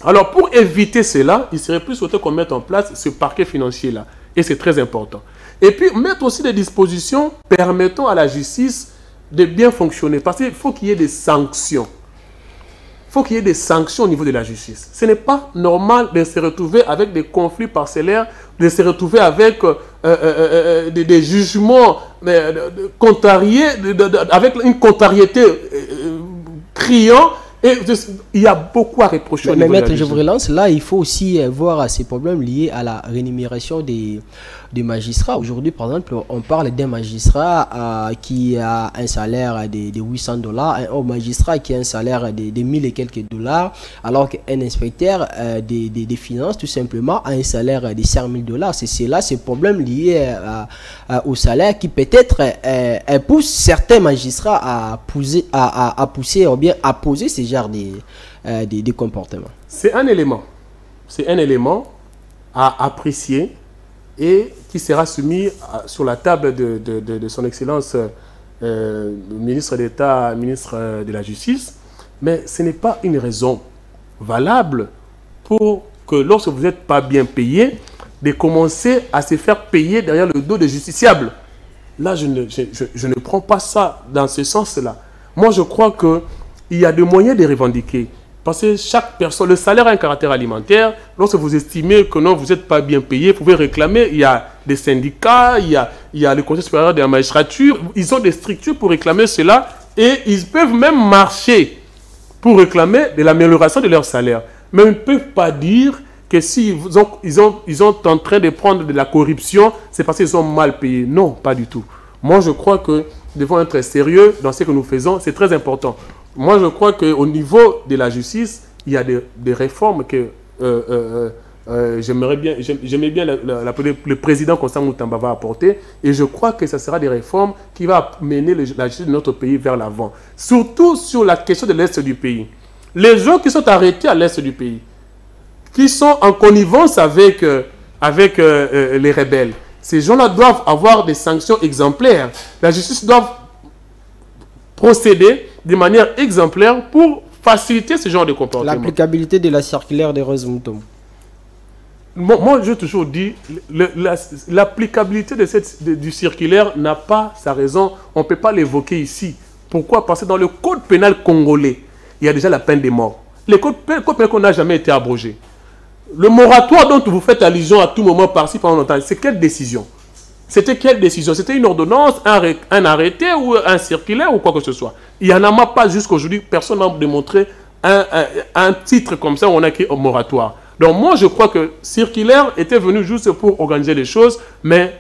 Alors, pour éviter cela, il serait plus souhaité qu'on mette en place ce parquet financier-là. Et c'est très important. Et puis, mettre aussi des dispositions permettant à la justice de bien fonctionner. Parce qu'il faut qu'il y ait des sanctions. Il faut qu'il y ait des sanctions au niveau de la justice. Ce n'est pas normal de se retrouver avec des conflits parcellaires, de se retrouver avec des jugements contrariés, avec une contrariété criant. Et il y a beaucoup à reprocher. Mais maître, je vous relance. Là, il faut aussi voir ces problèmes liés à la rémunération des magistrats. Aujourd'hui, par exemple, on parle d'un magistrat qui a un salaire de $800, un autre magistrat qui a un salaire de 1000 et quelques dollars, alors qu'un inspecteur des finances, tout simplement, a un salaire de $5000. C'est là ces problèmes liés au salaire qui peut-être poussent certains magistrats à pousser ou bien à poser ces genres de comportements. C'est un élément à apprécier et qui sera soumis sur la table de son Excellence ministre d'État, ministre de la Justice, mais ce n'est pas une raison valable pour que lorsque vous n'êtes pas bien payé, de commencer à se faire payer derrière le dos des justiciables. là, je ne prends pas ça dans ce sens-là. Moi, je crois qu'il y a des moyens de revendiquer. Parce que chaque personne, le salaire a un caractère alimentaire. Lorsque vous estimez que non, vous n'êtes pas bien payé, vous pouvez réclamer. Il y a des syndicats, il y a le Conseil supérieur de la magistrature. Ils ont des structures pour réclamer cela et ils peuvent même marcher pour réclamer de l'amélioration de leur salaire. Mais ils ne peuvent pas dire que s'ils sont en train de prendre de la corruption, c'est parce qu'ils sont mal payés. Non, pas du tout. Moi, je crois que nous devons être sérieux dans ce que nous faisons. C'est très important. Moi, je crois qu'au niveau de la justice, il y a des réformes que j'aimais bien le président Constant Moutamba va apporter. Et je crois que ce sera des réformes qui vont mener la justice de notre pays vers l'avant. Surtout sur la question de l'Est du pays. Les gens qui sont arrêtés à l'Est du pays, qui sont en connivence avec les rebelles, ces gens-là doivent avoir des sanctions exemplaires. La justice doit procéder de manière exemplaire pour faciliter ce genre de comportement. L'applicabilité de la circulaire de Rose Mutombo. Moi, j'ai toujours dit, l'applicabilité du circulaire n'a pas sa raison. On ne peut pas l'évoquer ici. Pourquoi? Parce que dans le code pénal congolais, il y a déjà la peine de mort. Le code pénal n'a jamais été abrogé. Le moratoire dont vous faites allusion à tout moment par-ci pendant longtemps, c'est quelle décision? C'était quelle décision? C'était une ordonnance, un arrêté ou un circulaire ou quoi que ce soit? Il n'y en a pas jusqu'à aujourd'hui. Personne n'a démontré un titre comme ça où on a écrit au moratoire. Donc moi, je crois que circulaire était venu juste pour organiser les choses, mais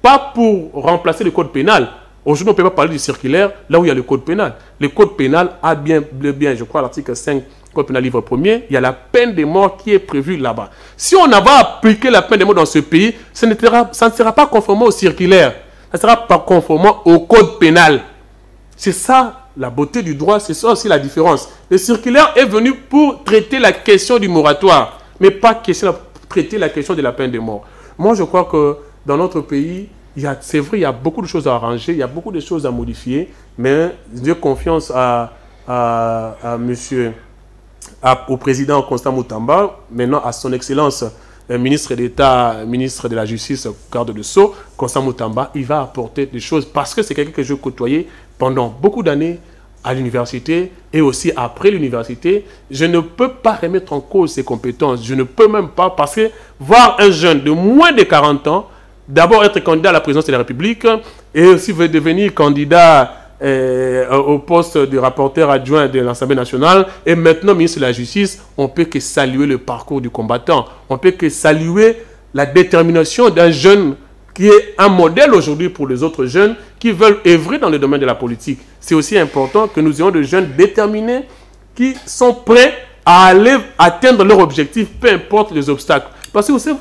pas pour remplacer le code pénal. Aujourd'hui, on ne peut pas parler du circulaire là où il y a le code pénal. Le code pénal a bien je crois, l'article 5 Code pénal livre premier, il y a la peine de mort qui est prévue là-bas. Si on avait appliqué la peine de mort dans ce pays, ça ne sera pas conforme au circulaire. Ça ne sera pas conforme au code pénal. C'est ça la beauté du droit, c'est ça aussi la différence. Le circulaire est venu pour traiter la question du moratoire, mais pas traiter la question de la peine de mort. Moi, je crois que dans notre pays, c'est vrai, il y a beaucoup de choses à arranger, il y a beaucoup de choses à modifier, mais j'ai confiance au président Constant Moutamba, maintenant à son excellence ministre d'État, ministre de la Justice, garde de Sceaux, Constant Moutamba, il va apporter des choses parce que c'est quelqu'un que je côtoyais pendant beaucoup d'années à l'université et aussi après l'université. Je ne peux pas remettre en cause ses compétences, je ne peux même pas, parce que voir un jeune de moins de 40 ans d'abord être candidat à la présidence de la République et aussi devenir candidat au poste de rapporteur adjoint de l'Assemblée nationale et maintenant ministre de la Justice, on peut que saluer le parcours du combattant. On peut que saluer la détermination d'un jeune qui est un modèle aujourd'hui pour les autres jeunes qui veulent œuvrer dans le domaine de la politique. C'est aussi important que nous ayons des jeunes déterminés qui sont prêts à aller atteindre leur objectif, peu importe les obstacles. Parce que vous savez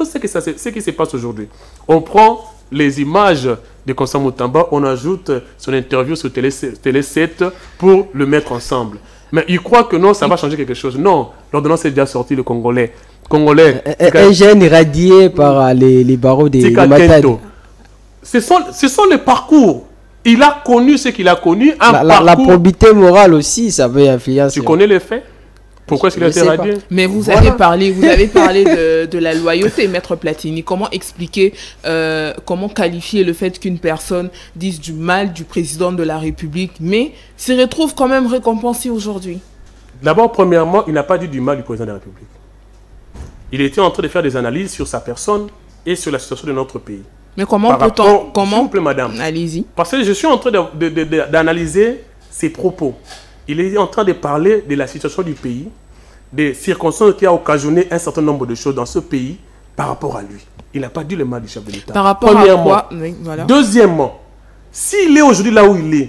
ce qui se passe aujourd'hui. On prend les images de Constant Moutamba, on ajoute son interview sur Télé 7 pour le mettre ensemble. Mais il croit que non, ça va changer quelque chose. Non, l'ordonnance est déjà sortie, le Congolais. Un jeune irradié par les barreaux des Matadi. Ce sont les parcours. Il a connu ce qu'il a connu. La probité morale aussi, ça peut influencer. Tu connais les faits? Pourquoi est-ce qu'il a été radié? Mais vous avez parlé de la loyauté, Maître Platini. Comment expliquer, comment qualifier le fait qu'une personne dise du mal du président de la République, mais se retrouve quand même récompensé aujourd'hui? D'abord, premièrement, il n'a pas dit du mal du président de la République. Il était en train de faire des analyses sur sa personne et sur la situation de notre pays. Mais comment peut-on... S'il vous plaît, madame. Allez-y. Parce que je suis en train d'analyser ses propos. Il est en train de parler de la situation du pays, des circonstances qui ont occasionné un certain nombre de choses dans ce pays par rapport à lui. Il n'a pas dit le mal du chef de l'État. Par rapport à quoi? Oui, voilà. Deuxièmement, s'il est aujourd'hui là où il est,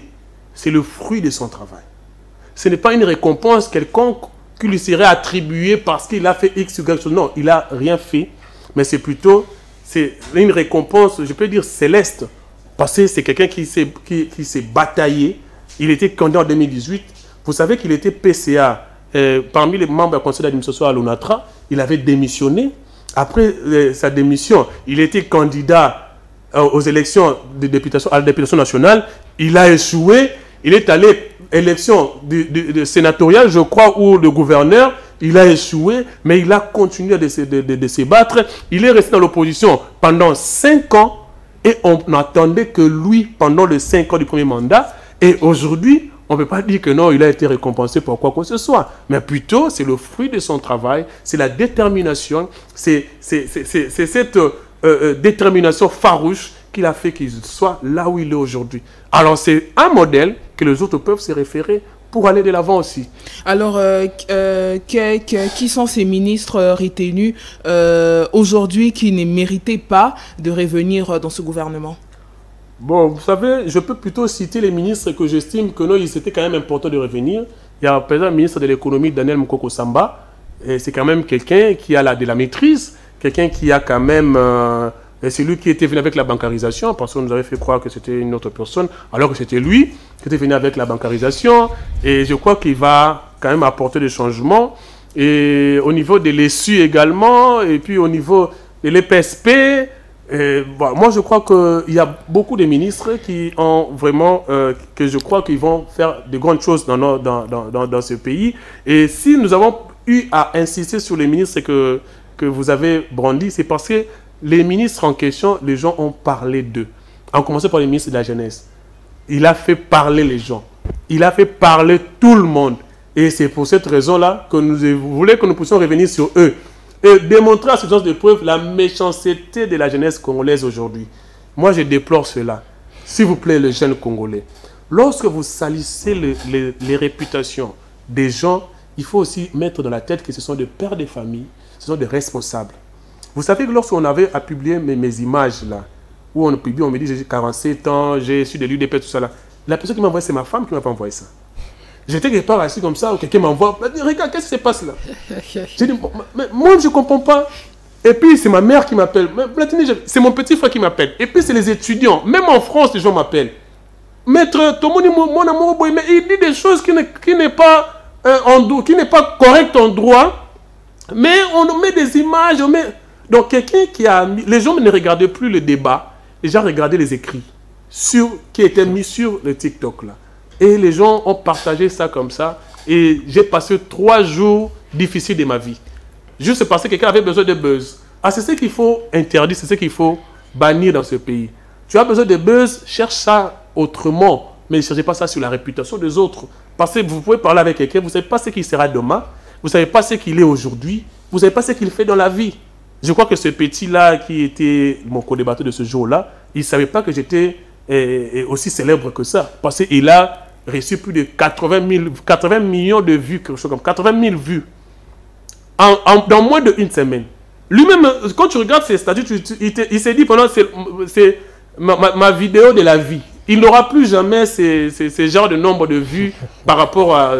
c'est le fruit de son travail. Ce n'est pas une récompense quelconque qui lui serait attribuée parce qu'il a fait X ou Y chose. Non, il n'a rien fait, mais c'est plutôt une récompense, je peux dire céleste, parce que c'est quelqu'un qui s'est bataillé. Il était candidat en 2018. Vous savez qu'il était PCA parmi les membres du conseil d'administration à l'ONATRA. Il avait démissionné. Après sa démission, il était candidat aux élections à la députation nationale. Il a échoué. Il est allé à l'élection sénatoriale, je crois, ou de gouverneur. Il a échoué, mais il a continué de se battre. Il est resté dans l'opposition pendant 5 ans. Et on n'attendait que lui pendant les 5 ans du premier mandat. Et aujourd'hui, on ne peut pas dire que non, il a été récompensé pour quoi que ce soit. Mais plutôt, c'est le fruit de son travail, c'est la détermination, c'est cette détermination farouche qu'il a fait qu'il soit là où il est aujourd'hui. Alors, c'est un modèle que les autres peuvent se référer pour aller de l'avant aussi. Alors, qui sont ces ministres retenus aujourd'hui qui ne méritaient pas de revenir dans ce gouvernement? Bon, vous savez, je peux plutôt citer les ministres que j'estime que non, c'était quand même important de revenir. Il y a par exemple le ministre de l'économie, Daniel Mukoko Samba. C'est quand même quelqu'un qui a de la maîtrise, quelqu'un qui a quand même... c'est lui qui était venu avec la bancarisation, parce qu'on nous avait fait croire que c'était une autre personne, alors que c'était lui qui était venu avec la bancarisation. Et je crois qu'il va quand même apporter des changements. Et au niveau de l'ESU également, et puis au niveau de l'EPSP... Bon, moi, je crois qu'il y a beaucoup de ministres qui ont vraiment, que je crois qu'ils vont faire de grandes choses dans ce pays. Et si nous avons eu à insister sur les ministres que vous avez brandis, c'est parce que les ministres en question, les gens ont parlé d'eux. En commençant par le ministre de la Jeunesse. Il a fait parler les gens. Il a fait parler tout le monde. Et c'est pour cette raison-là que nous voulons que nous puissions revenir sur eux. Et démontrer à ce genre de preuve la méchanceté de la jeunesse congolaise aujourd'hui. Moi, je déplore cela. S'il vous plaît, les jeunes Congolais, lorsque vous salissez les réputations des gens, il faut aussi mettre dans la tête que ce sont des pères de famille, ce sont des responsables. Vous savez que lorsqu'on avait à publier mes images là, où on publie, on me dit j'ai 47 ans, j'ai su de l'UDP, tout ça là, la personne qui m'a envoyé, c'est ma femme qui m'a envoyé ça. J'étais quelque part assis comme ça, ou quelqu'un m'envoie, regarde, qu'est-ce qui se passe là? J'ai dit, moi je ne comprends pas. Et puis c'est ma mère qui m'appelle, c'est mon petit frère qui m'appelle. Et puis c'est les étudiants, même en France, les gens m'appellent. Maître, mon amour, mais il dit des choses qui n'est pas correctes en droit, mais on met des images, Donc quelqu'un qui a mis... Les gens ne regardaient plus le débat, les gens regardaient les écrits qui étaient mis sur le TikTok là. Et les gens ont partagé ça comme ça. Et j'ai passé 3 jours difficiles de ma vie. Juste parce que quelqu'un avait besoin de buzz. Ah, c'est ce qu'il faut interdire, c'est ce qu'il faut bannir dans ce pays. Tu as besoin de buzz, cherche ça autrement. Mais ne cherchez pas ça sur la réputation des autres. Parce que vous pouvez parler avec quelqu'un, vous ne savez pas ce qu'il sera demain. Vous ne savez pas ce qu'il est aujourd'hui. Vous ne savez pas ce qu'il fait dans la vie. Je crois que ce petit-là qui était mon co-débatteur de ce jour-là, il ne savait pas que j'étais aussi célèbre que ça. Parce qu'il a reçu plus de 80 millions de vues, quelque chose comme 80 000 vues, dans moins d'une semaine. Lui-même, quand tu regardes ses statuts, il s'est dit pendant c'est ma vidéo de la vie. Il n'aura plus jamais ce genre de nombre de vues par rapport à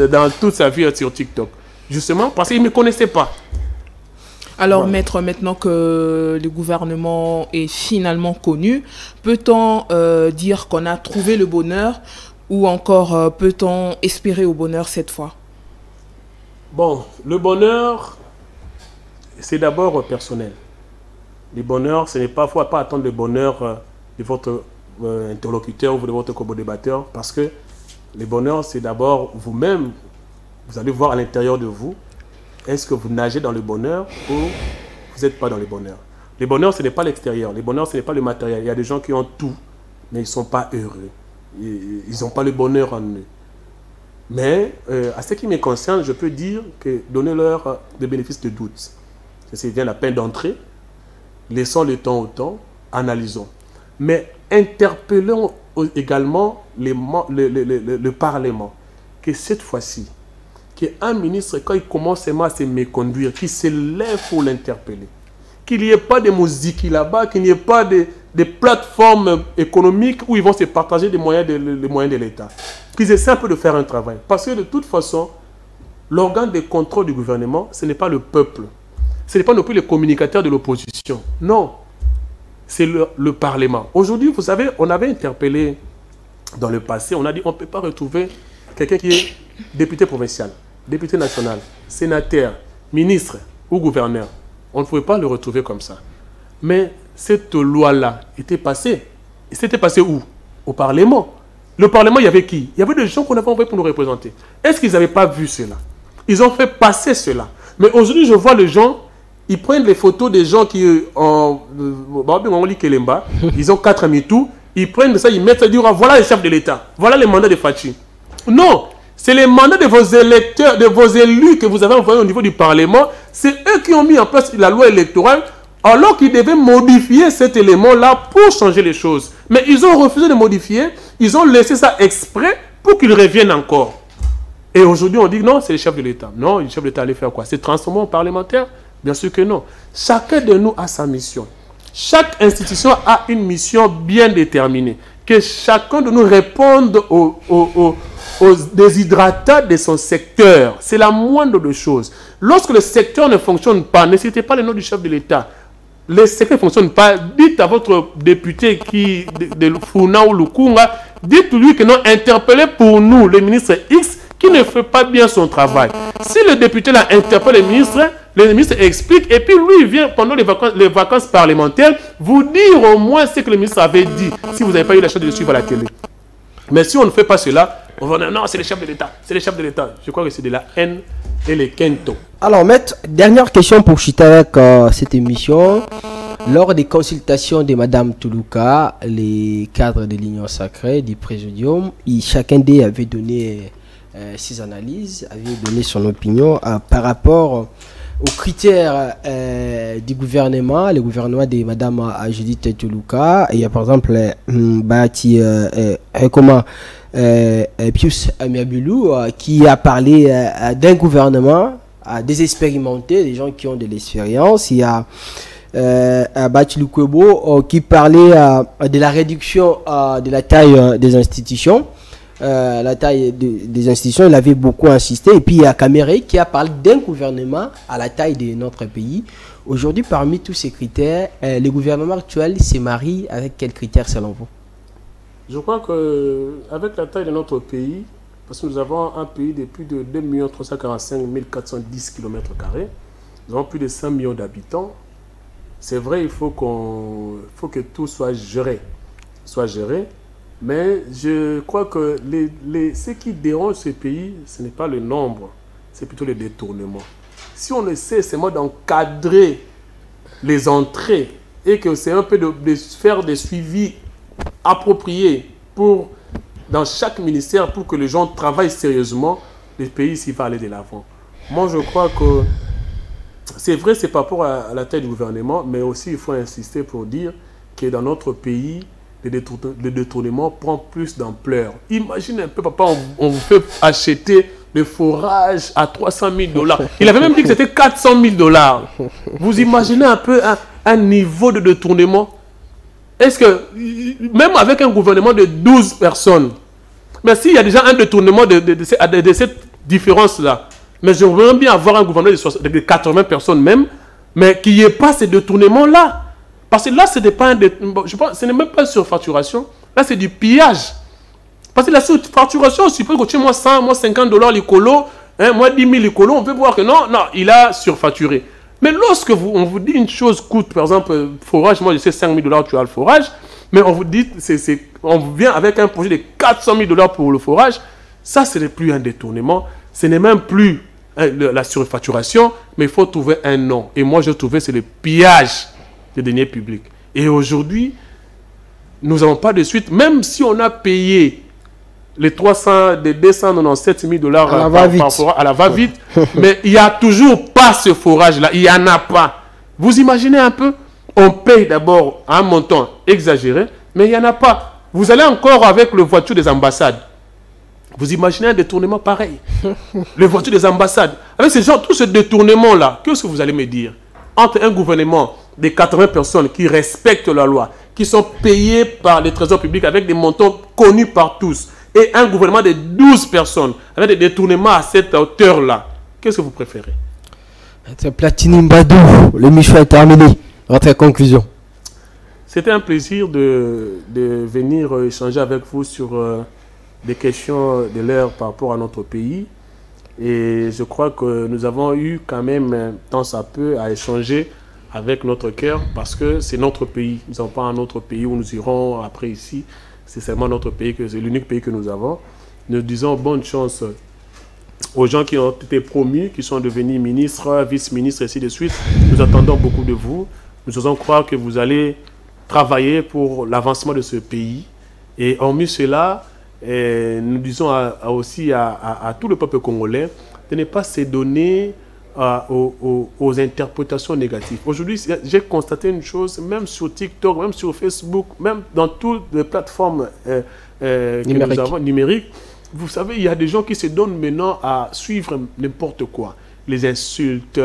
dans toute sa vie sur TikTok. Justement parce qu'il ne me connaissait pas. Alors, voilà. Maître, maintenant que le gouvernement est finalement connu, peut-on dire qu'on a trouvé le bonheur ou encore peut-on espérer au bonheur cette fois? Bon, le bonheur, c'est d'abord personnel. Le bonheur, ce n'est pas, faut pas attendre le bonheur de votre interlocuteur ou de votre co-débatteur, parce que le bonheur, c'est d'abord vous-même. Vous allez voir à l'intérieur de vous, est-ce que vous nagez dans le bonheur ou vous n'êtes pas dans le bonheur? Le bonheur, ce n'est pas l'extérieur. Le bonheur, ce n'est pas le matériel. Il y a des gens qui ont tout, mais ils ne sont pas heureux. Ils n'ont pas le bonheur en eux. Mais à ce qui me concerne, je peux dire que donnez-leur des bénéfices de doute. C'est bien la peine d'entrer. Laissons le temps au temps. Analysons. Mais interpellons également le Parlement. Que cette fois-ci, qu'un ministre, quand il commence à se méconduire, qu'il se lève pour l'interpeller. Qu'il n'y ait pas de musique là-bas, qu'il n'y ait pas de plateformes économiques où ils vont se partager les moyens de l'État. Qu'ils essaient un peu de faire un travail. Parce que de toute façon, l'organe de contrôle du gouvernement, ce n'est pas le peuple. Ce n'est pas non plus les communicateurs de l'opposition. Non. C'est le Parlement. Aujourd'hui, vous savez, on avait interpellé dans le passé, on a dit on ne peut pas retrouver quelqu'un qui est député provincial, député national, sénateur, ministre ou gouverneur. On ne pouvait pas le retrouver comme ça. Mais cette loi-là était passée. Et c'était passé où? Au Parlement. Le Parlement, il y avait qui? Il y avait des gens qu'on avait envoyés pour nous représenter. Est-ce qu'ils n'avaient pas vu cela? Ils ont fait passer cela. Mais aujourd'hui, je vois les gens ils prennent les photos des gens qui ils ont 4 MeToo, ils prennent ça, ils mettent ça, ils disent voilà les chefs de l'État, voilà les mandats de Fachi. Non, c'est les mandats de vos électeurs, de vos élus que vous avez envoyés au niveau du Parlement. C'est eux qui ont mis en place la loi électorale alors qu'ils devaient modifier cet élément-là pour changer les choses. Mais ils ont refusé de modifier, ils ont laissé ça exprès pour qu'ils reviennent encore. Et aujourd'hui, on dit non, c'est le chef de l'État. Non, le chef de l'État allait faire quoi? C'est transformer en parlementaire? Bien sûr que non. Chacun de nous a sa mission. Chaque institution a une mission bien déterminée. Que chacun de nous réponde aux déshydratants de son secteur. C'est la moindre des choses. Lorsque le secteur ne fonctionne pas, ne citez pas le nom du chef de l'État. Le secteur ne fonctionne pas. Dites à votre député de Funa ou Lukunga, dites-lui que non, interpellez pour nous le ministre X qui ne fait pas bien son travail. Si le député là interpelle le ministre explique et puis lui il vient pendant les vacances parlementaires vous dire au moins ce que le ministre avait dit si vous n'avez pas eu la chance de le suivre à la télé. Mais si on ne fait pas cela, on va dire non, c'est le chef de l'État, c'est le chef de l'État. Je crois que c'est de la haine et les kento. Alors maître, dernière question pour chuter avec cette émission. Lors des consultations de Madame Toulouka, les cadres de l'Union Sacrée, du Présidium, chacun d'eux avait donné ses analyses, avait donné son opinion par rapport aux critères du gouvernement, le gouvernement de Madame Judith Toulouka. Il y a par exemple Pius Amiabulu qui a parlé d'un gouvernement désexpérimenté, des gens qui ont de l'expérience. Il y a Bati Lukwebo qui parlait de la réduction de la taille des institutions. La taille des institutions, il avait beaucoup insisté. Et puis il y a Kamere qui a parlé d'un gouvernement à la taille de notre pays. Aujourd'hui, parmi tous ces critères, le gouvernement actuel se marie avec quels critères selon vous? Je crois qu'avec la taille de notre pays, parce que nous avons un pays de plus de 2 345 410 km², nous avons plus de 5 millions d'habitants. C'est vrai, il faut que tout soit géré. Mais je crois que ce qui dérange ce pays, ce n'est pas le nombre, c'est plutôt le détournement. Si on essaie seulement d'encadrer les entrées et que c'est un peu de faire des suivis appropriés dans chaque ministère pour que les gens travaillent sérieusement, le pays ici va aller de l'avant. Moi, je crois que c'est vrai, c'est par rapport à la taille du gouvernement, mais aussi il faut insister pour dire que dans notre pays, le détournement prend plus d'ampleur. Imaginez un peu, papa, on vous fait acheter le forage à 300 000 $. Il avait même dit que c'était 400 000 $. Vous imaginez un peu un niveau de détournement? Est-ce que, même avec un gouvernement de 12 personnes, mais s'il y a déjà un détournement de cette différence-là, mais j'aimerais bien avoir un gouvernement de 80 personnes même, mais qu'il n'y ait pas ces détournements-là. Parce que là, ce n'est pas ce n'est même pas une surfacturation. Là, c'est du pillage. Parce que la surfacturation, on suppose que tu moi 100, moi 50 $ l'écolo, moi 10 000 l'écolo, on peut voir que non, il a surfacturé. Mais lorsque on vous dit une chose coûte, par exemple, forage, moi je sais 5 000 $, tu as le forage, mais on vous dit, on vient avec un projet de 400 000 $ pour le forage, ça, ce n'est plus un détournement, ce n'est même plus la surfacturation, mais il faut trouver un nom. Et moi, je trouvais c'est le pillage des deniers publics. Et aujourd'hui, nous n'avons pas de suite, même si on a payé les 297 000 $ à la va-vite, mais il n'y a toujours pas ce forage-là, il n'y en a pas. Vous imaginez un peu, on paye d'abord un montant exagéré, mais il n'y en a pas. Vous allez encore avec le voiture des ambassades. Vous imaginez un détournement pareil. Le voiture des ambassades. Avec ces gens, tout ce détournement-là, qu'est-ce que vous allez me dire? Entre un gouvernement de 80 personnes qui respectent la loi, qui sont payées par les trésors publics avec des montants connus par tous, et un gouvernement de 12 personnes avec des détournements à cette hauteur-là, qu'est-ce que vous préférez? Platini Mbadou, l'émission est terminée. Votre conclusion? C'était un plaisir de venir échanger avec vous sur des questions de l'heure par rapport à notre pays. Et je crois que nous avons eu quand même, tant ça peut, à échanger avec notre cœur parce que c'est notre pays. Nous n'avons pas un autre pays où nous irons après ici. C'est seulement notre pays, c'est l'unique pays que nous avons. Nous disons bonne chance aux gens qui ont été promus, qui sont devenus ministres, vice-ministres, et ainsi de suite. Nous attendons beaucoup de vous. Nous osons croire que vous allez travailler pour l'avancement de ce pays. Et hormis cela, nous disons aussi à tout le peuple congolais de ne pas se donner aux interprétations négatives. Aujourd'hui, j'ai constaté une chose, même sur TikTok, même sur Facebook, même dans toutes les plateformes que nous avons numériques, vous savez, il y a des gens qui se donnent maintenant à suivre n'importe quoi. Les insultes,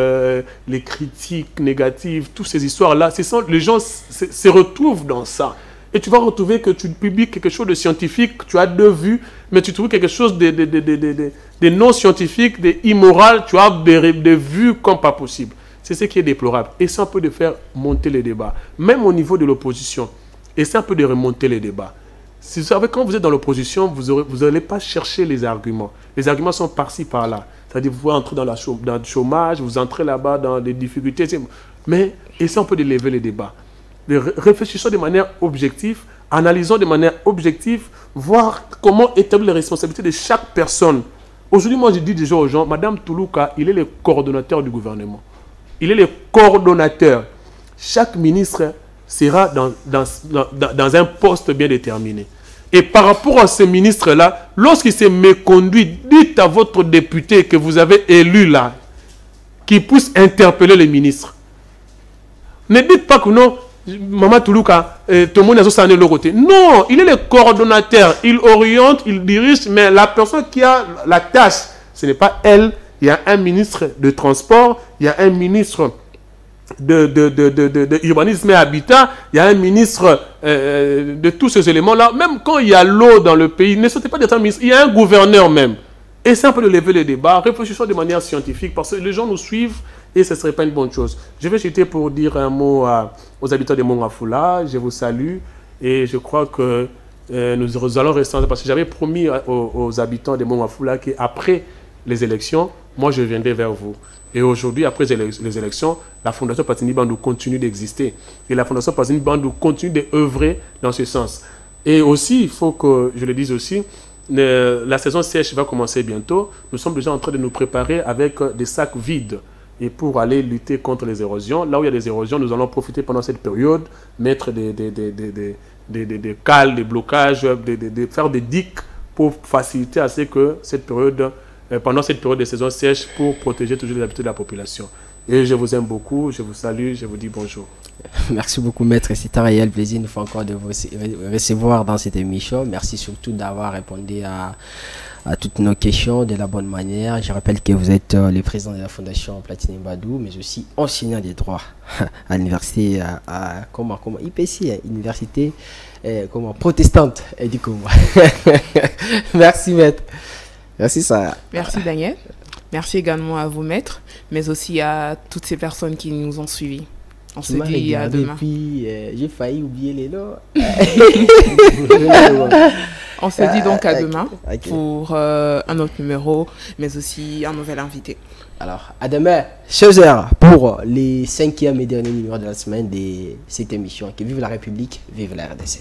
les critiques négatives, toutes ces histoires-là, les gens se retrouvent dans ça. Et tu vas retrouver que tu publies quelque chose de scientifique, tu as 2 vues, mais tu trouves quelque chose de non scientifique, d'immoral, tu as des vues comme pas possible. C'est ce qui est déplorable. Essaie un peu de faire monter les débats, même au niveau de l'opposition. Essaie un peu de remonter les débats. Vous savez, quand vous êtes dans l'opposition, vous n'allez pas chercher les arguments. Les arguments sont par-ci, par-là. C'est-à-dire, vous pouvez entrer dans le chômage, vous entrez là-bas dans des difficultés. Mais essayez un peu de lever les débats. Réfléchissons de manière objective, analysons de manière objective, voir comment établir les responsabilités de chaque personne. Aujourd'hui, moi, je dis déjà aux gens, Madame Toulouka, il est le coordonnateur du gouvernement. Il est le coordonnateur. Chaque ministre sera dans un poste bien déterminé. Et par rapport à ce ministre-là, lorsqu'il s'est méconduit, dites à votre député que vous avez élu là, qu'il puisse interpeller les ministres. Ne dites pas que non, Maman Toulouka, tout le monde est sur le côté. Non, il est le coordonnateur, il oriente, il dirige, mais la personne qui a la tâche, ce n'est pas elle. Il y a un ministre de transport, il y a un ministre de urbanisme et habitat, il y a un ministre de tous ces éléments-là. Même quand il y a l'eau dans le pays, ne sautez pas d'être un ministre, il y a un gouverneur même. Et c'est un peu de lever les débats, réfléchissons de manière scientifique, parce que les gens nous suivent et ce ne serait pas une bonne chose. Je vais jeter pour dire un mot aux habitants de Mongafula. Je vous salue et je crois que nous allons rester ensemble, parce que j'avais promis aux habitants de Mongafula qu'après les élections, moi je viendrai vers vous. Et aujourd'hui, après les élections, la Fondation Patini Bandou continue d'exister. Et la Fondation Patini Bandou continue d'œuvrer dans ce sens. Et aussi, il faut que je le dise aussi, la saison sèche va commencer bientôt. Nous sommes déjà en train de nous préparer avec des sacs vides et pour aller lutter contre les érosions. Là où il y a des érosions, nous allons profiter pendant cette période, mettre des cales, des blocages, faire des digues pour faciliter à ce que cette période, pendant cette période de saison sèche, pour protéger toujours les habitudes de la population. Et je vous aime beaucoup, je vous salue, je vous dis bonjour. Merci beaucoup, maître. C'est un réel plaisir une fois encore de vous recevoir dans cette émission. Merci surtout d'avoir répondu à toutes nos questions de la bonne manière. Je rappelle que vous êtes le président de la Fondation Platini Bandou, mais aussi enseignant des droits à l'université, comment IPC, université protestante du Congo. Merci, maître. Merci, Sarah. Merci, Daniel. Merci également à vous, maître, mais aussi à toutes ces personnes qui nous ont suivis. On se dit à demain. Puis j'ai failli oublier les noms. On se dit donc à demain pour un autre numéro, mais aussi un nouvel invité. Alors, à demain, 16h, pour les 5e et derniers numéros de la semaine de cette émission. Que vive la République, vive la RDC.